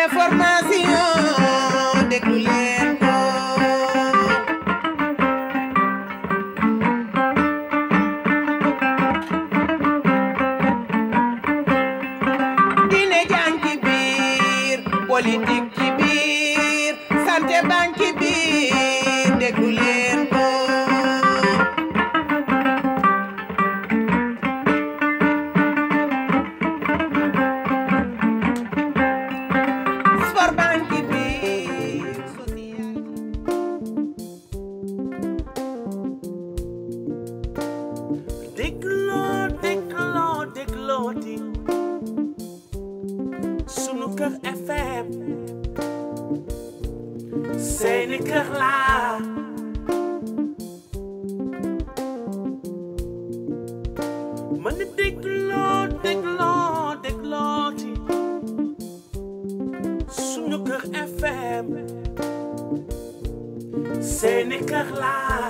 l'information déglu leen ko diine jàng ci biir politique ci biir santé bang ci biir déglu leen ko sport bang ci biir social déglooti sunu kër FM seeni kër laa man ni déglooti sunu kër FM seeni kër laa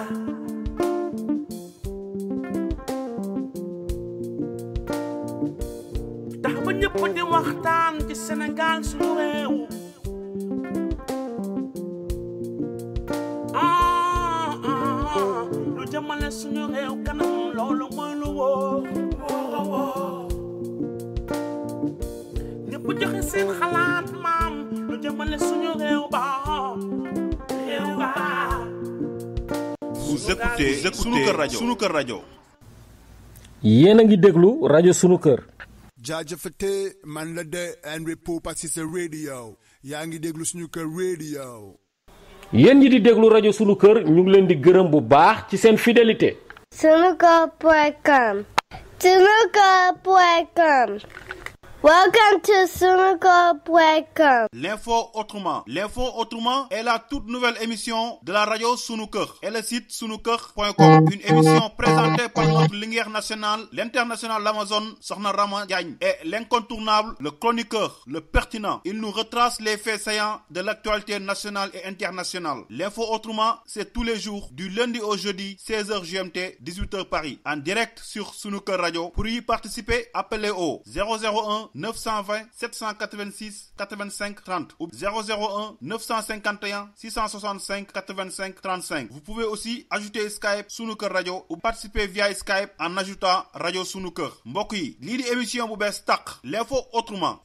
tax ba ñëpp di waxtaan ci Sénégal suñu réew lu jëmale suñu réew kanam loolu mooy lu wóor ñëpp joxe seen xalaat maam lu jëmale suñu réew ba Vous écoutez sunu kër rajo yéen a ngi déglu rajo sunu kër jaajëfate man la de Henry Poupa Cissé radio yaa ngi déglu suñu kër radio yéen ñi di déglu rajo sunu kër ñu ngi leen di gërëm bu baax ci seen fidélité Sunuker.com. Sunuker.com. Welcome to Sunuker.com. L'info autrement est la toute nouvelle émission de la radio Sunu Kër et le site sunuker.com, une émission présentée par notre lumière nationale, l'international l'Amazon Sokhna Rama Diagne et l'incontournable, le chroniqueur, le pertinent. Il nous retrace les faits saillants de l'actualité nationale et internationale. L'info autrement, c'est tous les jours du lundi au jeudi 16h GMT 18h Paris en direct sur Sunu Kër Radio. Pour y participer, appelez au 001 920 786 85 30 ou 001 951 665 85 35. Vous pouvez aussi ajouter Skype Sunu Kër Radio ou participer via Skype en ajoutant Radio Sunu Kër. Mbokk yi lii di émission bu bees tàq l'info autrement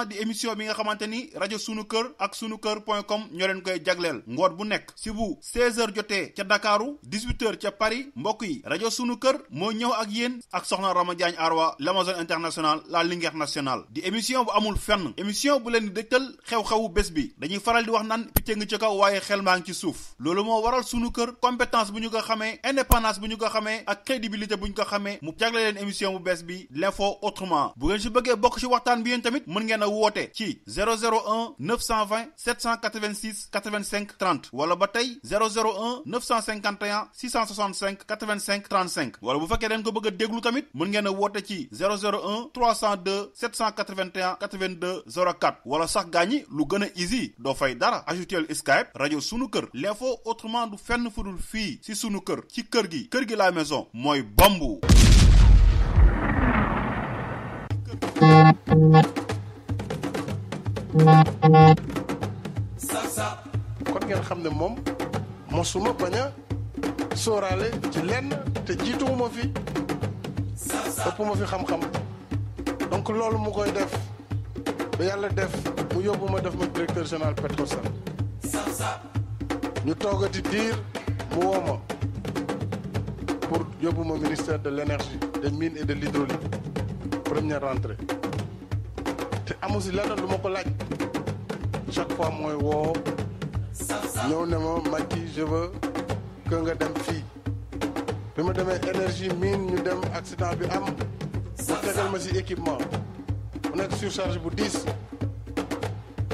di émission bi nga xamante ni rajo Sunu Kër ak sunuker.com ñoo leen koy jagleel ngoot bu nekk si bu 16h jotee ca Dakaru 18h ca Paris. Mbokk yi rajo Sunu Kër moo ñëw ak yéen ak Sokhna Rama Diagne Arwa l'Amazon international la Linguère nationale di émission bu amul fenn émission bu leen di dëgtal xew-xewu bés bi dañuy faral di wax naan picc nga ci kaw waaye xel maa ngi ci suuf loolu moo waral Sunu Kër compétence bu ñu ko xamee indépendance bu ñu ko xamee ak crédibilité bu ñu ko xamee mu jagle leen émission bu bees bi l'info autrement bu ngeen si bëggee bokk ci waxtaan bi yéen tamit mën ngeen a woote ci 001 920 786 85 30 wala ba tey 001 951 665 85 35 wala bu fekkee dañ ko bëgg a déglu tamit mën ngeen a woote ci 001 302 781 82 04 wala sax gaañi lu gën a easy doo fay dara ajoutel Skype rajo Sunu Kër l'info autrement du fenn fudul fii si Sunu Kër ci kër gi la maison mooy bambu. kon ngeen xam ne moom mosuma bañ a sóoraale ci lenn te jiituwuma fi ëpp ma fi xam-xam donc loolu mu koy def ba yàlla def mu yóbbu ma def ma directeur général Petrosen ñu toogati diir mu woo ma pour yóbbu ma ministère de l'énergie des mines et de l'hydraulique première rentrée te amu si lenn lu ma ko laaj chaque fois mooy woo ñëw ne ma Macky je veux que nga dem fii bi ma demee énergie mine ñu dem accident bi am mu tegal ma si équipement mu nekk surcharge bu 10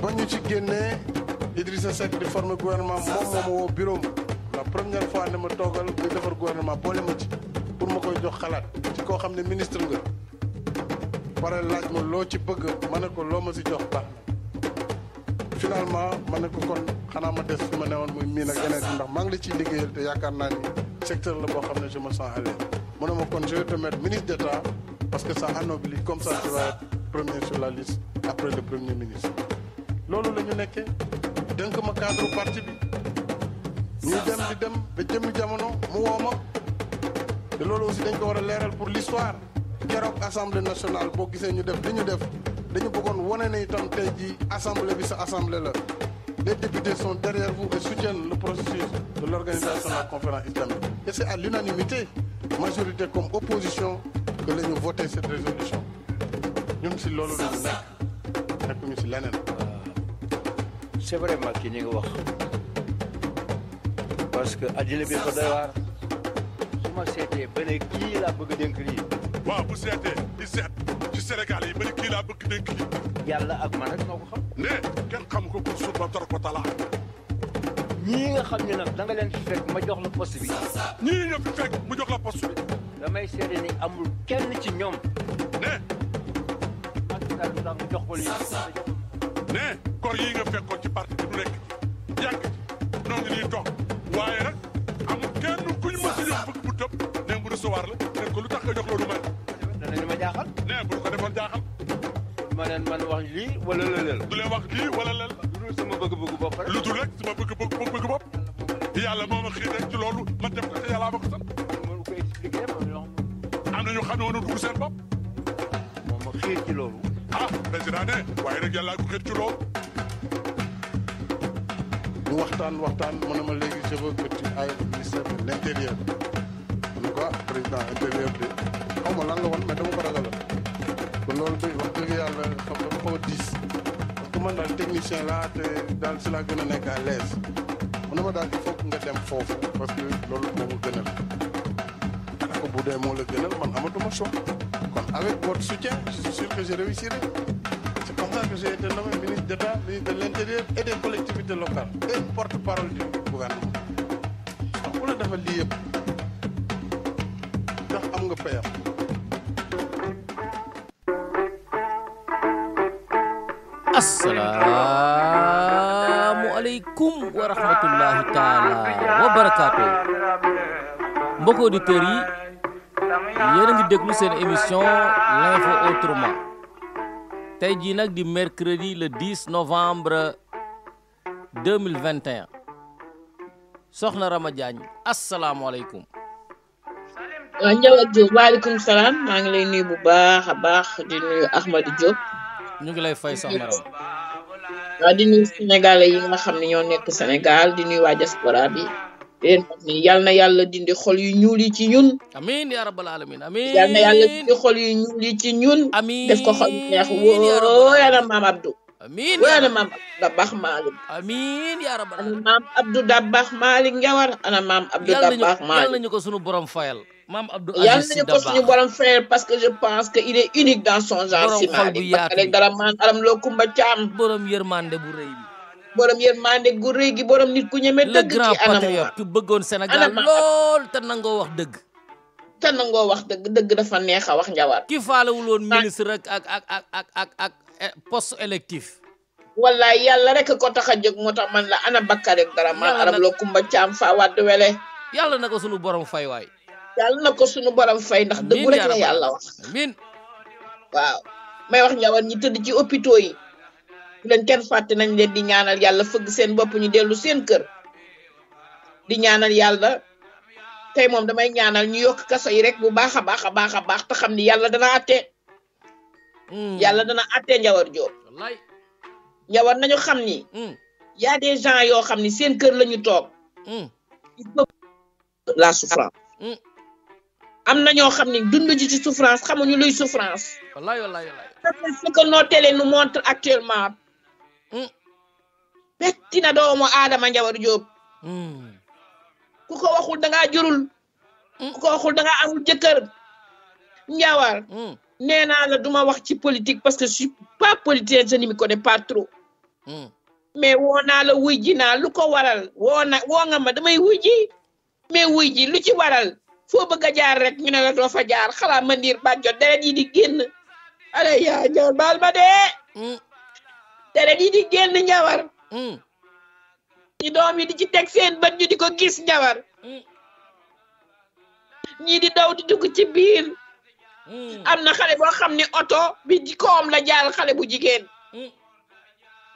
ba ñu ci génnee Idrissa Seck di former gouvernement moom moo ma woo bureau la première fois ne ma toogal ñu defar gouvernement boole ma ci pour ma koy jox xalaat ci koo xam ne ministre nga pare laaj ma loo ci bëgg ma ne ko loo ma si jox baax finalement ma ne ko kon xanaa ma des fi ma newoon muy miin ak yeneen ndax maa ngi la ciy liggéeyal te yaakaar naa ni secteur la boo xam ne je me sens à l'aise mu ne ma kon je vais te mettre ministre d'État parce que ça anoblit comme ça tu vas être premier sur la liste après le premier ministre loolu la ñu nekkee dënk ma cadre parti bi ñuy dem di dem ba jëmmi jamono mu woo ma te loolu aussi dañ ko war a leeral pour l'histoire keroog assemblée nationale boo gisee ñu def li ñu def dañu bëggoon wane ne itam tey jii assemblée bi sa assemblée la les députés sont derrière vous et soutiennent le processus de l'organisation de la conférence islamique et c'est à l'unanimité majorité comme opposition que la ñu voté cette résolution ñun si loolu la ñu nekkuñu si leneen. c'est vraiment kii ni nga wax parce que addina bi ko doy waar su ma seetee ba ne kii laa bëgg dénk lii. waaw bu seetee di seet ci Sénégal yi ba ne kii laa bëgg dénk lii. yàlla ak man rek noo ko xam. ne kenn xamu ko pour suuf ba tor ko talaa. ñii nga xam ne nag da nga leen fi fekk ma jox la poste bi. ñii ñoo fi fekk mu jox la poste bi. damay seede ni amul kenn ci ñoom. ne. Macky Sall du tax mu jox ko lii. ne kor yii nga fekkoon ci parti bi du nekk yàgg noo ngi nii toog waaye nag amul kenn kuñ mës a jox bëgg bu tëb ne mu recevoir la ne ko lu tax nga jox loolu man. danañu ma jaaxal. ne bu ko defoon jaaxal. ma leen man wax lii wala lëleel. du leen wax lii wala lël. lu dul sama bëgg-bëgg bopp rek. lu dul rek sama bëgg bopp. yàlla moo ma xiir rek ci loolu ma def ko te yàlla ma ko sant. mënu ko expliquer am na ñu xam ne woon dugg seen bopp. moom ma xiir ci loolu. ah président ne waaye nag yàlla ko xiir ci loolu. ñu waxtaan mu ne ma léegi je veux que tu ailles au ministère de l'intérieur. ma ne ko président intérieur bi xaw ma lan la woon mais dama ko ragal kon loolu day wax dëgg yàlla xam dama xaw a diis parce que man daal technicien laa te daal si laa gën a nekk à l'aise mu ne ma daal il faut que nga dem foofu parce que loolu moo ma gënal ana ko bu dee moo la gënal man amatuma choix kon avec votre soutien je suis sûr que je réussirai. C'est comme ça que j'ai été nommé ministre d'État, ministre de l'Intérieur et des collectivités locales et porte-parole du gouvernement. ndax ku la defal lii yëpp ndax am nga payam. asalaamualeykum wa rahmatullahi taala wa barakaatu mbokk auditeurs yi yéen a ngi déglu seen émission l'info autrement tey jii nag di mercredi le 10 novembre 2021 soxna Rama Diagne asalaamualeykum. waaw Ndiaye Diop waaleykum salaam maa ngi lay nuyu bu baax a baax di nuyu Ahmadou Diop. ñu ngi lay fay soxna Rama. waaw di nuyu Sénégalais yi nga xam ne ñoo nekk Sénégal di nuyu waa diaspora bi. di leen wax ni yal na yàlla dindi xol yu ñuul yi ci ñun. amiin yaa rabbal alamin amiin. yal na yàlla dindi xol yu ñuul yi ci ñun. amiin def ko xol neex woo yàlla maam Abdou. amiin woo yàlla maam Dabax Malick. amiin yaa rabbal alamin. ana maam Abdou Dabax Malick Njawar ana maam Abdou Dabax Malick. yal nañu ko sunu borom fayal. maam Abdou yal Aziz Sy nañu ko Dabakh suñu borom fayal parce que je pense que il est unique dans son genre. borom si xol bu Malick yaatu ba rek dara maan aram loo Kumba Caam. borom yërmande bu rëy bi. borom yërmande gu rëy gi borom nit ku ñeme le dëgg grand ci anam patriote ki bëggoon Sénégal anam lool te nangoo wax dëgg. te nangoo wax dëgg dafa neex a wax Njawar. ki faalewul woon ministre ak poste électif. wallaay yàlla rek ko tax a jóg moo tax man la ana bakka rek dara man aram loo Kumba Caam fa wadd wele. yàlla na ko sunu borom fay waay. yàlla na ko sunu borom fay ndax dëggu rek la yàlla wax. amiin waaw may wax Njawar ñi tëdd ci hôpitaux yi. leen kenn fàtte nañ leen di ñaanal yàlla fëgg seen bopp ñu dellu seen kër di ñaanal yàlla tey moom damay ñaanal ñu yokk kaso yi rek bu baax a baax a baax a baax te xam ni yàlla dana àtte yàlla dana àtte Njawar Diop wallaay Njawar nañu xam ni y a des gens yoo xam ni seen kër la ñu toog il faut la souffrance am na ñoo xam ni dund ji ci souffrance xamuñu luy souffrance wallaay wallaay wallaay c'est ce que nos télé nous montrent actuellement betti na doomu aadama Njawar Diop ku ko waxul da ngaa jurul ku ko waxul da ngaa amul jëkkër Njawar nee naa la duma wax ci politique parce que je suis pas politique je ne m'y connais pas trop mais woo naa la wuy ji naa lu ko waral woo nga ma damay wuy ji mais wuy ji lu ci waral foo bëgg a jaar rek ñu ne la doo fa jaar xalaat ma ndiir bàjjot deret yi di génn ale yaa Njawar baal ma dee deret yi di génn Njawar ñi doom yi di ci teg seen bët ñu di ko gis Njawar ñii di daw di dugg ci biir am na xale boo xam ne oto bi di koom la jaar xale bu jigéen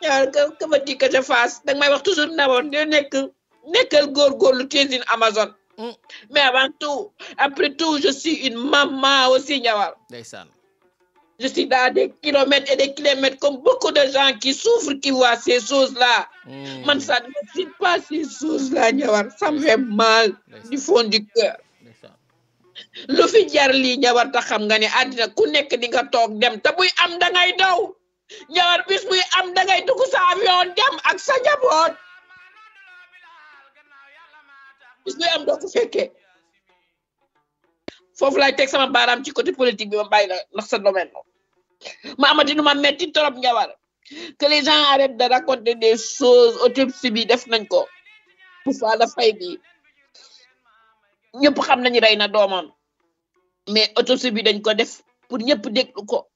que me dit que je fasse da nga may wax toujours nawoon de nekkal góorgóorlu tu es une Amazone. Mais avant tout après tout je suis une maman aussi Ndiawar. ndeysaan. Je suis dans des kilomètres et des kilomètres comme beaucoup de gens qui souffrent qui voient ces choses-là. Man ça ne me dit pas ces choses-là Ndiawar ça me fait mal du fond du cœur. lu fi jar lii Ndiawar ta xam nga ne àddina ku nekk di nga toog dem te buy am da ngay daw Ndiawar bis buy am da ngay dugg sa avion dem ak sa njaboot bis buy am doo ko fekkee foofu laay teg sama baaraam ci côté politique bi ma bàyyi la ndax sa domaine la ma amati nu ma metti trop Ndiawar que les gens arrêtent de raconter des choses autopsie bi def nañ ko bu fa la fay bi ñëpp xam nañu rey na doomam mais autopsie bi dañ ko def pour ñëpp déglu ko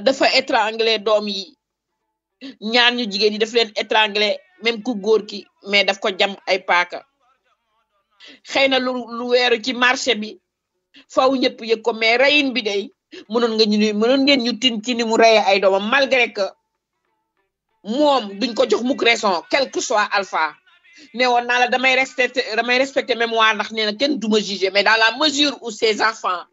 dafa étranglé doom yi ñaar ñu jigéen yi daf leen étranglé même ku góor ki mais daf ko jam ay paaka xëy na lu weeru ci marché bi faw ñëpp yëg ko mais reyin bi day mënoon ngeen ñu tin ci ni mu reye ay doomam malgré que moom duñ ko jox mukk raison quel que soit alpha ne woon naa la damay respecter mémoire ndax nee na kenn du ma juger mais dans la mesure où ces enfants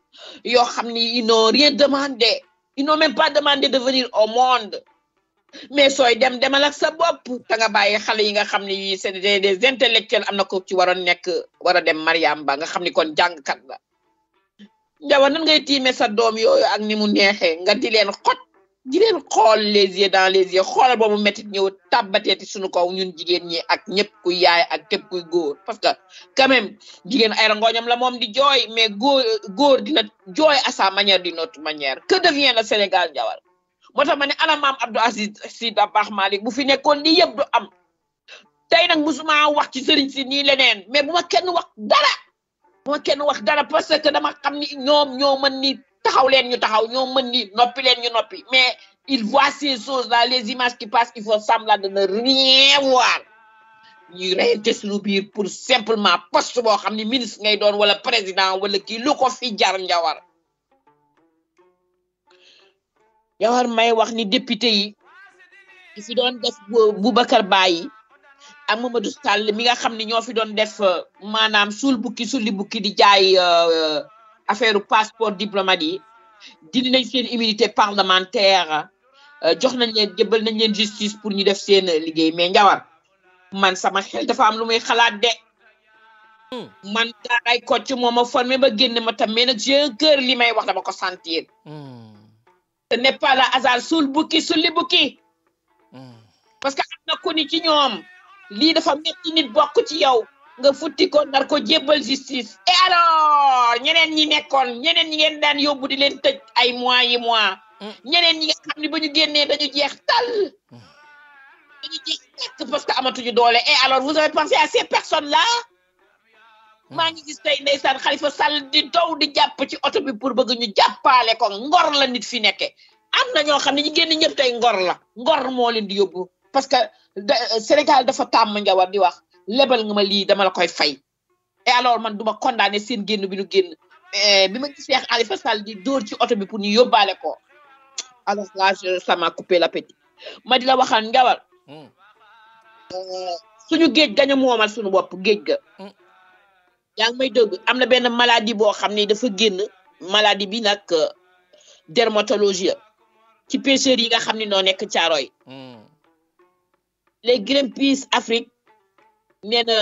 yoo xam ni ils n'ont rien demandé ils n'ont même pas demandé de venir au monde mais sooy demal ak sa bopp te nga bàyyi xale yi nga xam ni c'est des intellectuels am na ko ci waroon nekk war a dem Mariam Ba nga xam ni kon jàngkat la Ndiawar nan ngay tiime sa doom yooyu ak ni mu neexee nga di leen xot di leen xool les yeux dans les yeux xoolal boobu métti ñëw tàbbateeti suñu kaw ñun jigéen ñi ak ñëpp ku yaay ak képp kuy góor parce que quand même jigéen ay rangooñam la moom di jooy mais góor dina jooy à sa manière d'une autre manière que devient le Sénégal Ndiawar moo tax ma ne ana maam Abdou Aziz Sy Dabakh Malick bu fi nekkoon lii yëpp du am tey nag musuma wax ci sëriñ si nii leneen mais bu ma kenn wax dara parce que dama xam ni ñoom ñoo mën ni taxaw leen ñu taxaw ñoo mën ni noppi leen ñu noppi mais il voit ces choses là les images qui passent il faut semblant de ne rien voir ñuy reyante suñu biir pour simplement poste boo xam ni ministre ngay doon wala président wala kii lu ko fi jar Ndiawar may wax ni député yi fi doon def Boubacar Baye ak Mamadou Sall mi nga xam ne ñoo fi doon def maanaam sulli bukki di jaay affaire passeport diplomate yi dindi nañ seen immunité parlementaire jox nañ leen jëbal nañ leen justice pour ñu def seen liggéey mais Ndiawar man sama xel dafa am lu muy xalaat de man daaray Kocc moo ma formé ba génn ma tam mais nag j'ai un cœur li may wax dama ko sentir ce n'est pas le hasard sulli bukki parce que am na ku ni ci ñoom lii dafa metti nit bokk ci yow nga futti ko nar ko jébbal justice et alors ñeneen ñi ngeen daan yóbbu di leen tëj ay mois ñeneen ñi nga xam ne ba ñu génnee dañu jeex tal parce que amatuñu doole et alors vous avez pensé à ces personnes là maa ngi gis tey ndeysaan Khalifa Sall di daw di jàpp ci oto bi pour bëgg ñu jàppaale ko ngor la nit fi nekke am na ñoo xam ne ñu génn ñëpp tey ngor moo leen di yóbbu parce que Sénégal dafa tàmm Ndiawar di wax lebal nga ma lii dama la koy fay et alors man duma condamné seen génn bi ñu génn bi ma gisee Khalifa Sall di dóor ci oto bi pour ñu yóbbaale ko alors là ça m'a coupé l'appétit ma di la waxal Ndiawar suñu géej gañu moomal suñu bopp géej ga yaa ngi may dégg am na benn maladie boo xam ne dafa génn maladie bi nag dermatologie ci pêcheurs yi nga xam ne noo nekk Caaroy les Greenpeace Afrique nee na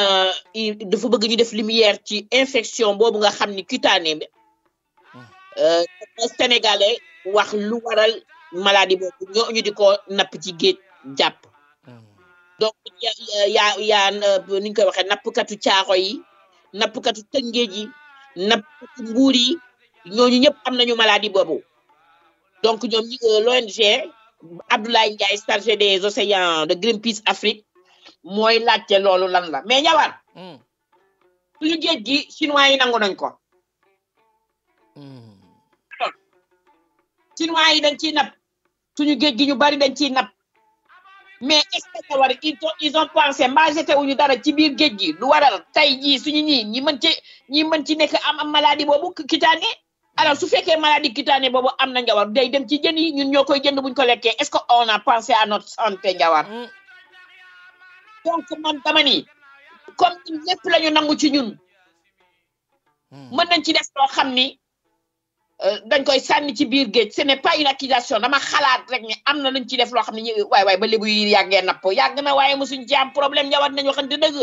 dafa bëgg ñu def lumière ci infection boobu nga xam ni cutanée bi sénégalais wax lu waral maladie boobu ñu di ko napp ci géej jàpp donc yaa ni ñu koy waxee nappkatu Caaroy yi nappkatu Tëngéej yi nappkatu Mbuur yi ñooñu ñëpp am nañu maladie boobu donc ñoom l'ONG Abdoulaye Ndiaye chargé des océans de Greenpeace Afrique mooy laajte loolu lan la mais Ndiawar suñu géej gi chinois yi nangu nañ ko chinois yi dañ ciy napp suñu géej gi ñu bari dañ ciy napp mais est-ce que Ndiawar ils ont pensé mbaa jeté wuñu dara ci biir géej gi lu waral tey jii suñu ñi mën ci nekk am maladie boobu cutanée alors su fekkee maladie cutanée boobu am na Njawar day dem ci jën yi ñun ñoo koy jënd buñ ko lekkee est-ce que on a pensé à notre santé Njawar donc man dama ni comme ñun lépp la ñu nangu ci ñun mën nañ ci def loo xam ni dañ koy sànni ci biir géej ce n'est pas une accusation dama xalaat rek ni am na luñ ci def loo xam ne ñu waay ba lébu yi yàggee napp yàgg na waaye mosuñ ci am problème Njawar nañ waxante dëgg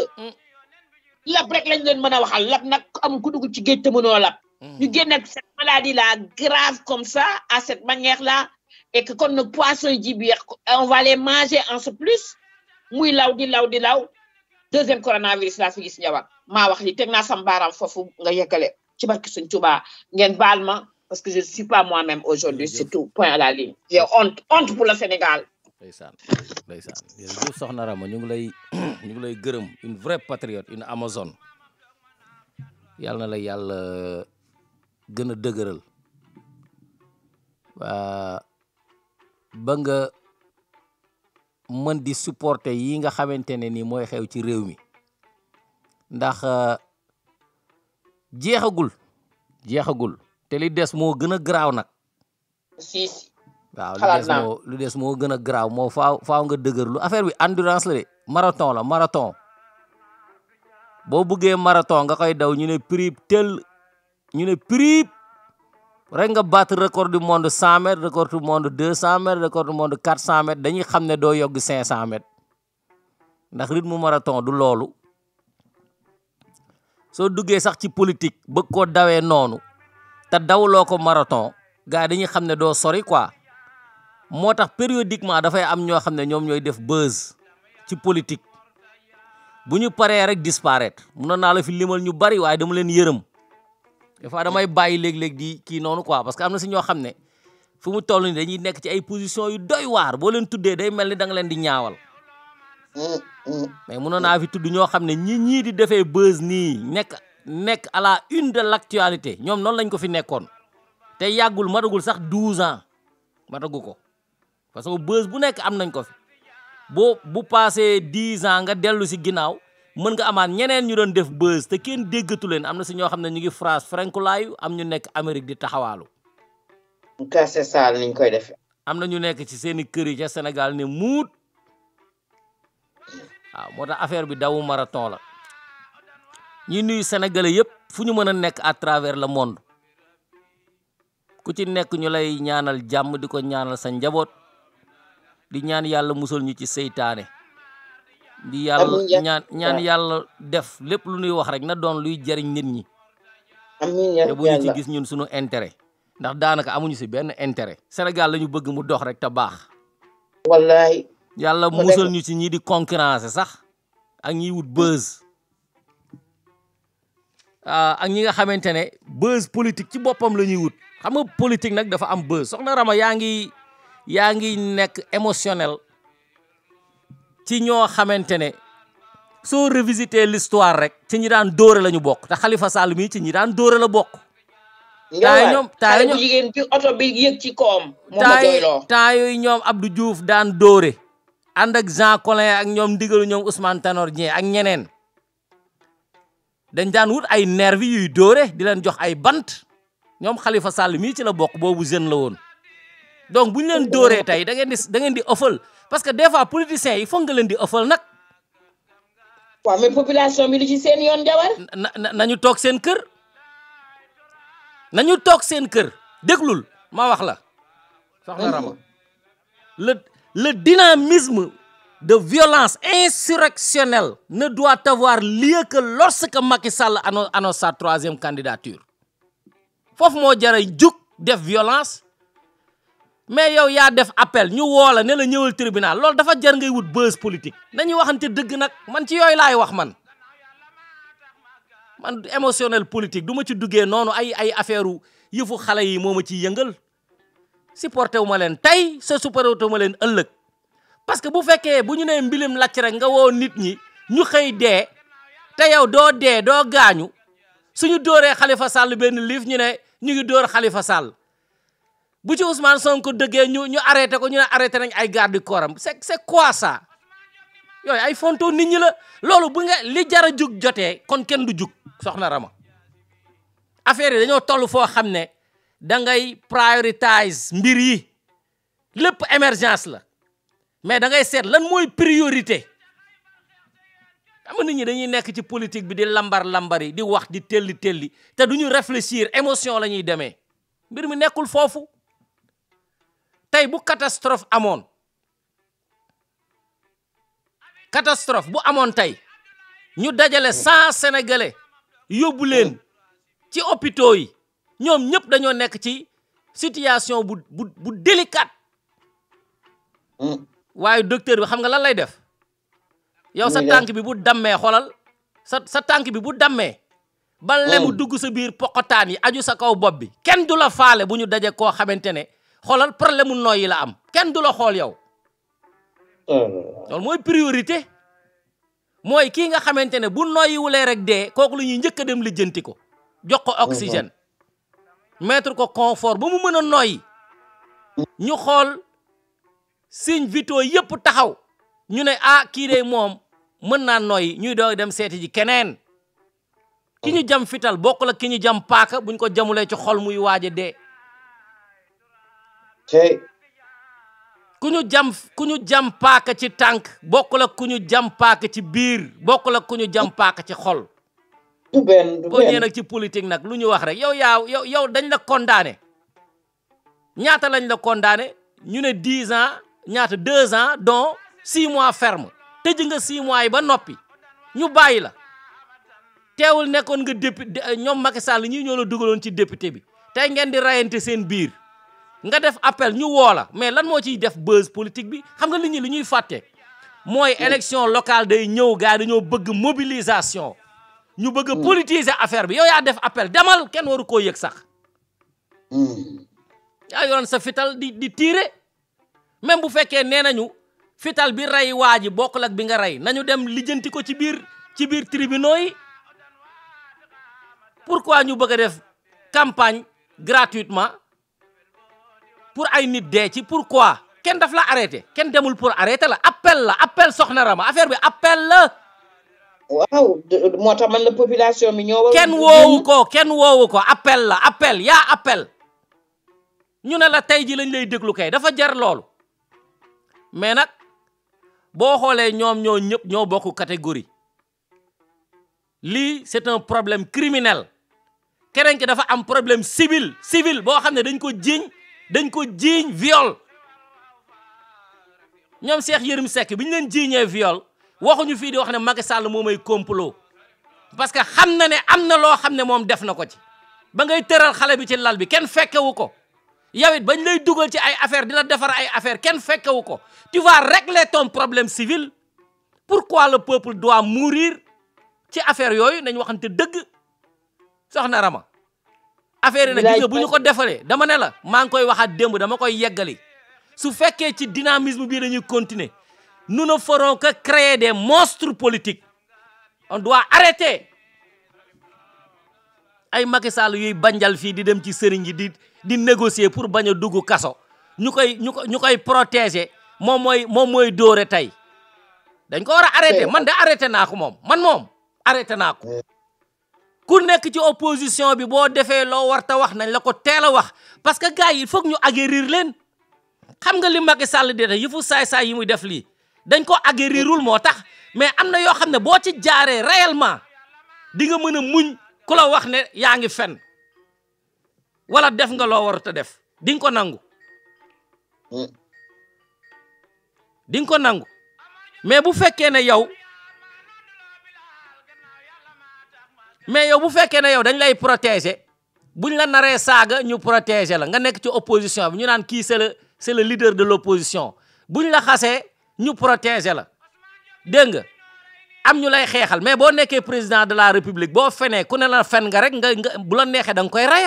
lab rek lañ leen mën a waxal lab nag am ku dugg ci géej te mënoo lab ñu génne cette maladie là grave comme ça à cette manière là et que kon nag poisson ji biir on va les manger en plus muy law di law deuxième coronavirus laa fi gis Njawar maa wax li teg naa sam baaraam foofu nga yeggale ci barki suñ Tuubaa ngeen baal ma parce que je suis pas moi-même aujourd'hui c'est tout point à la ligne j'ai honte pour le Sénégal. ndeysaan jërëjëf soxna Rama ñu ngi lay gërëm une vraie patriote une amazone yàlla na la yàlla gën a dëgëral ba nga mën di supporter yi nga xamante ne ni mooy xew ci réew mi ndax jeexagul te li des moo gën a garaaw nag waaw lu des moo gën a garaaw moo faaw nga dëgërlu affaire bi endurance la de marathon boo buggee marathon nga koy daw ñu ne prip rek nga battre record du monde 100 mètres record du monde 200 mètres record du monde 400 mètres dañuy xam ne doo yogg 500 mètres ndax rythme marathon du loolu soo duggee sax ci politique bëgg koo dawee noonu te dawloo ko marathon gars yi dañuy xam ne doo sori quoi moo tax périodiquement dafay am ñoo xam ne ñoom ñooy def buzz ci politique bu ñu paree rek disparaître mënoon naa la fi limal ñu bari waaye dama leen yërëm des fois damay bàyyi léeg-léeg di kii noonu quoi parce que am na si ñoo xam ne fu mu toll ni dañuy nekk ci ay position yu doy waar boo leen tuddee day mel ni da nga leen di ñaawal mais mënoon naa fi tudd ñoo xam ne ñii di defee buzz nii nekk à la une de l'actualité ñoom noonu lañ ko fi nekkoon te yàggul matagul sax 12 ans matagu ko parce que buzz bu nekk am nañ ko fi bu passé 10 ans nga dellu si ginnaaw mën nga amaat ñeneen ñu doon def buzz te kenn déggatu leen am na si ñoo xam ne ñu ngi France frankulaayu am ñu nekk Amérique di taxawaalu. c'est ça niñ koy defee. am na ñu nekk ci seeni kër yi ca Sénégal ne muut waaw moo tax affaire bi dawu marathon la ñuy nuyu sénégalais yëpp fu ñu mën a nekk à travers le monde ku ci nekk ñu lay ñaanal jàmm di ko ñaanal sa njaboot di ñaan yàlla musal ñu ci seytaane di yàlla ñaan yàlla def lépp lu ñuy wax rek na doon luy jariñ nit ñi te bu ñu ci gis ñun suñu intérêt ndax daanaka amuñu si benn intérêt Sénégal la ñu bëgg mu dox rek te baax wallahi yàlla musal ñu ci ñi di concurrence sax ak ñiy wut buzz ak ñi nga xamante ne buzz politique ci boppam la ñuy wut xam nga politique nag dafa am buzz soxna Rama yaa ngi nekk émotionnel ci ñoo xamante ne soo revisiter l'histoire rek ci ñi daan dóore la ñu bokk te Khalifa Sall mii ci ñi daan dóore la bokk. taay ñoom jigéen ci oto bi yëg ci koom. temps yooyu ñoom Abdou Diouf daan dóore ànd ak Jean Collin ak ñoom ndigalu ñoom Ousmane Tanor Dieng ak ñeneen dañ daan wut ay nervi yuy dóore di leen jox ay bant ñoom Khalifa Sall mii ci la bokk boobu jeune la woon donc bu ñu leen dóoree tey da ngeen di ëffal parce que des fois politiciens yi foog nga leen di ëffal nag. waaw mais population bi li ci seen yoon Jawar. nañu toog seen kër déglul ma wax la soxna Rama le dynamisme de violence insurrectionnelle ne doit avoir lieu que lorsque Macky Sall annonce sa 3e candidature foofu moo jara jug def violence mais yow yaa def appel ñu woo la ne la ñëwal tribunal loolu dafa jar ngay wut buzz politique nañuy waxante dëgg nag man ci yooyu laay wax man émotionnel politique du ma ci duggee noonu ay affaire yëfu xale yi moo ma ciy yëngal supporté wu ma leen tey sa supporté wu ma leen ëllëg parce que bu fekkee bu ñu nee mbilim lacc rek nga woo nit ñi ñu xëy dee te yow doo dee doo gaañu suñu dóoree Khalifa Sall benn liif ñu ne ñu ngi dóor Khalifa Sall bu ci Ousmane Sonko dëggee ñu arrêté ko ñu ne arrêté nañ ay garde du corps am c'est quoi ça yooyu ay fonto nit ñi la loolu bu nga li jara jug jotee kon kenn du jug soxna Rama affaire yi dañoo toll foo xam ne da ngay prioritize mbir yi lépp émergence la mais da ngay seet lan mooy priorité xam nga nit ñi dañuy nekk ci politique bi di lambar-lambari di wax di telli te duñu réfléchir émotion la ñuy demee mbir mi nekkul foofu tey bu catastrophe amoon tey ñu dajale 100 sénégalais yóbbu leen ci hôpitaux yi ñoom ñëpp dañoo nekk ci situation bu délicate waaye docteur bi xam nga lan lay def yow sa tànk bi bu dammee xoolal sa tànk bi bu dammee ba lemu dugg sa biir poqotaan yi aju sa kaw bopp bi kenn du la faale bu ñu daje koo xamante ne xoolal problème mu nooyi la am kenn du la xool yow loolu mooy priorité mooy kii nga xamante ne bu noyyiwulee rek dee kooku la ñuy njëkk a dem lijjanti ko jox ko oxygène mettre ko confort ba mu mën a noyyi ñu xool signes vitaux yëpp taxaw ñu ne kii de moom mën naa noyyi ñuy doog dem seeti ji keneen ki ñu jam fital bokk la ki ñu jam paaka buñ ko jamulee ci xol muy waaje dee ku ñu jam paaka ci tànk bokk la ku ñu jam paaka ci biir bokk la ku ñu jam paaka ci xol du benn boo ñëwee nag ci politique nag lu ñu wax rek yow dañ la condamné ñaata lañ la condamné ñu ne 10 ans ñaata 2 ans dont 6 mois ferme tëj nga 6 mois yi ba noppi ñu bàyyi la teewul nekkoon nga député ñoom Macky Sall ñii ñoo la dugaloon ci député bi tey ngeen di rayante seen biir nga def appel ñu woo la mais lan moo ciy def buzz politique bi xam nga li ñuy fàtte mooy élection locale day ñëw gars dañoo bëgg mobilisation ñu bëgg politiser affaire bi yow yaa def appel demal kenn waru koo yëg sax yaa yoroon sa fital di tirer même bu fekkee nee nañu fital bi rey waa ji bokkul ak bi nga rey nañu dem lijjanti ko ci biir tribunaux yi pourquoi ñu bëgg a def campagne gratuitement pour ay nit dee ci pourquoi kenn daf la arrêté kenn demul pour arrêter la appel soxna Rama affaire bi appel la. waaw moo tax man la population bi ñoo. kenn woowu ko appel la yaa appel ñu ne la tey ji lañ lay déglu kay dafa jar loolu mais nag boo xoolee ñoom ñoo ñëpp ñoo bokk catégorie lii c'est un problème criminel keneen ki dafa am problème civil boo xam ne dañ ko jiiñ viol ñoom Cheikh Yérim Seck bi ñu leen jiiñee viol waxuñu fii di wax ne Macky Sall moo may complot parce que xam na ne am na loo xam ne moom def na ko ci ba ngay tëral xale bi ci lal bi kenn fekkewu ko yow it bañ lay dugal ci ay affaire di la defar ay affaire kenn fekkewu ko tu vas régler ton problème civil pourquoi le peuple doit mourir ci affaire yooyu nañ waxante dëgg soxna Rama affaire yi nag gis nga bu ñu ko defalee dama ne la maa ngi koy waxaat démb dama koy yeggali su fekkee ci dynamisme bii dañuy continuer nous ne ferons que créer des monstres politiques on doit arrêter ay Macky Sall yuy banjal fii di dem ci sëriñ yi di négocier pour bañ a dugg kaso ñu koy protéger moom mooy dóore tey dañ ko war a arrêter man de arrêté naa ko moom arrêté naa ko ku nekk ci opposition bi boo defee loo war ta wax nañ la ko teel a wax parce que gars yi il faut que ñu aguerrir leen xam nga li Macky Sall di def yëfu saay-saay yi muy def lii dañ ko aguerrirul moo tax mais am na yoo xam ne boo ci jaaree réellement di nga mën a muñ ku la wax ne yaa ngi fen wala def nga loo warut a def di nga ko nangu mais bu fekkee ne yow dañ lay protéger buñ la naree saaga ñu protéger la nga nekk ci opposition bi ñu naan kii c'est le leader de l'opposition buñ la xasee ñu protéger la dégg nga am ñu lay xeexal mais boo nekkee président de la république boo fenee ku ne la fen nga rek nga bu la neexee da nga koy rey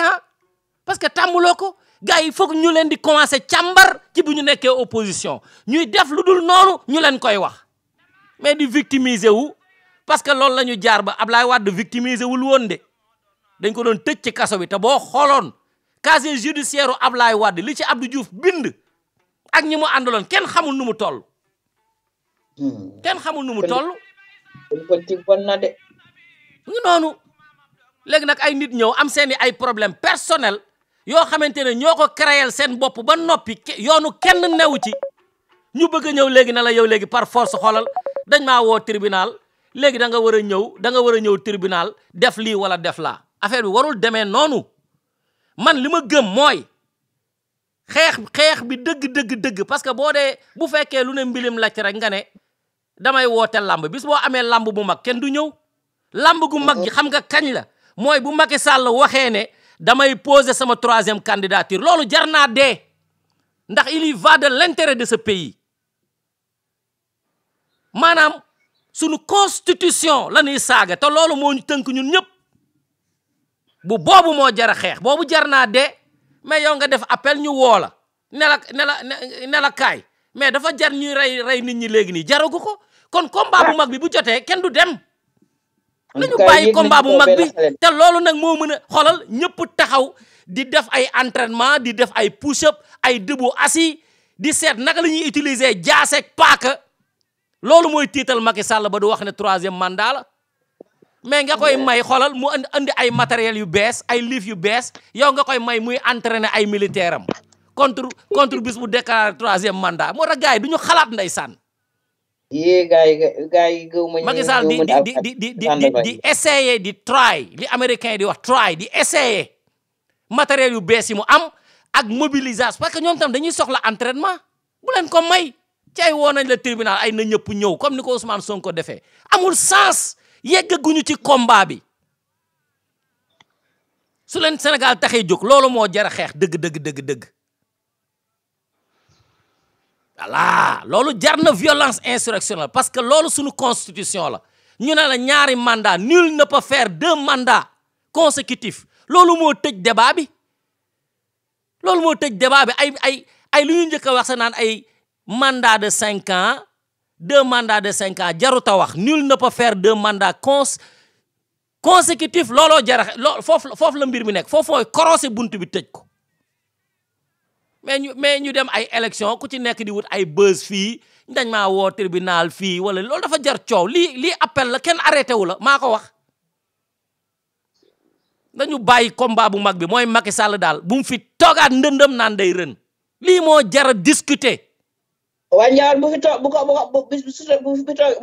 parce que tàmmuloo ko gars yi foog ñu leen di commencer càmbar ci bu ñu nekkee opposition ñuy def lu dul noonu ñu leen koy wax mais di victimiser wu parce que loolu la ñu jaar ba Ablaye Wade victimiser wul woon de dañ ko doon tëj ci kaso bi te boo xooloon casier judiciaire u Ablaye Wade li ci Abdou Diouf bind ak ñi mu àndaloon kenn xamul nu mu toll. politique bon na de. ñu noonu léegi nag ay nit ñëw am seeni ay problème personnel yoo xamante ne ñoo ko créer seen bopp ba noppi yoonu kenn newu ci ñu bëgg a ñëw léegi na la yow léegi par force xoolal dañ maa woo tribunal léegi da nga war a ñëw tribunal def lii wala def laa affaire bi warul demee noonu man li ma gëm mooy xeex bi dëgg parce que bu fekkee lu ne mbilim lacc rek nga ne damay woote lamb bis boo amee lamb bu mag kenn du ñëw lamb gu mag gi xam nga kañ la mooy bu Macky Sall waxee ne damay poser sama 3e candidature loolu jar naa dee ndax il y va de l'intérêt de ce pays maanaam sunu constitution la ñuy saaga te loolu moo ñu tënk ñun ñëpp boobu moo jar a xeex boobu jar naa dee mais yow nga def appel ñu woo la ne la kaay mais dafa jar ñuy rey nit ñi léegi nii jaragu ko kon combat bu mag bi bu jotee kenn du dem nañu bàyyi combat bu mag bi te loolu nag moo mën a xoolal ñëpp taxaw di def ay entraînement di def ay push-up ay debout assis di seet naka la ñuy utiliser jaaseeg paaka loolu mooy tiital Macky Sall ba du wax ne 3e mandat la mais nga koy may xoolal mu andi ay matériel yu bees ay livre yu bees yow nga koy may muy entraîner ay militaire am contre bis bu déclaré 3e mandat moo tax gars yi du ñu xalaat ndeysaan. gars yi gëw ma Macky Sall di essayer di try li américain di wax try di essayer matériel yu bees yi mu am ak mobilisation parce que ñoom tam dañuy soxla entraînement bu leen ko may ci ay woo nañ la tribunal ay na ñëpp ñëw comme ni ko Ousmane Sonko defee amul sens yeggaguñu ci combat bi su leen Sénégal taxee jóg loolu moo jar a xeex dëgg voilà loolu jar na violence insurrectionnelle parce que loolu suñu constitution la ñu ne la ñaari mandat nul ne peut faire 2 mandats consécutifs loolu moo tëj débat bi ay lu ñu njëkk a wax sa naan ay mandat de 5 ans 2 mandats de 5 ans jarut a wax nul ne peut faire 2 mandats consécutifs looloo jar a foofu la mbir mi nekk foofu mooy korosé buntu bi tëj ko mais ñu dem ay élection ku ci nekk di wut ay buzz fii dañ maa woo tribunal fii wala loolu dafa jar coow lii appel la kenn arrêté wu la maa ko wax dañu bàyyi combat bu mag bi mooy Macky Sall daal bu mu fi toogaat ndëndëm naan day rën lii moo jar a discuter. waa Ndiawar bu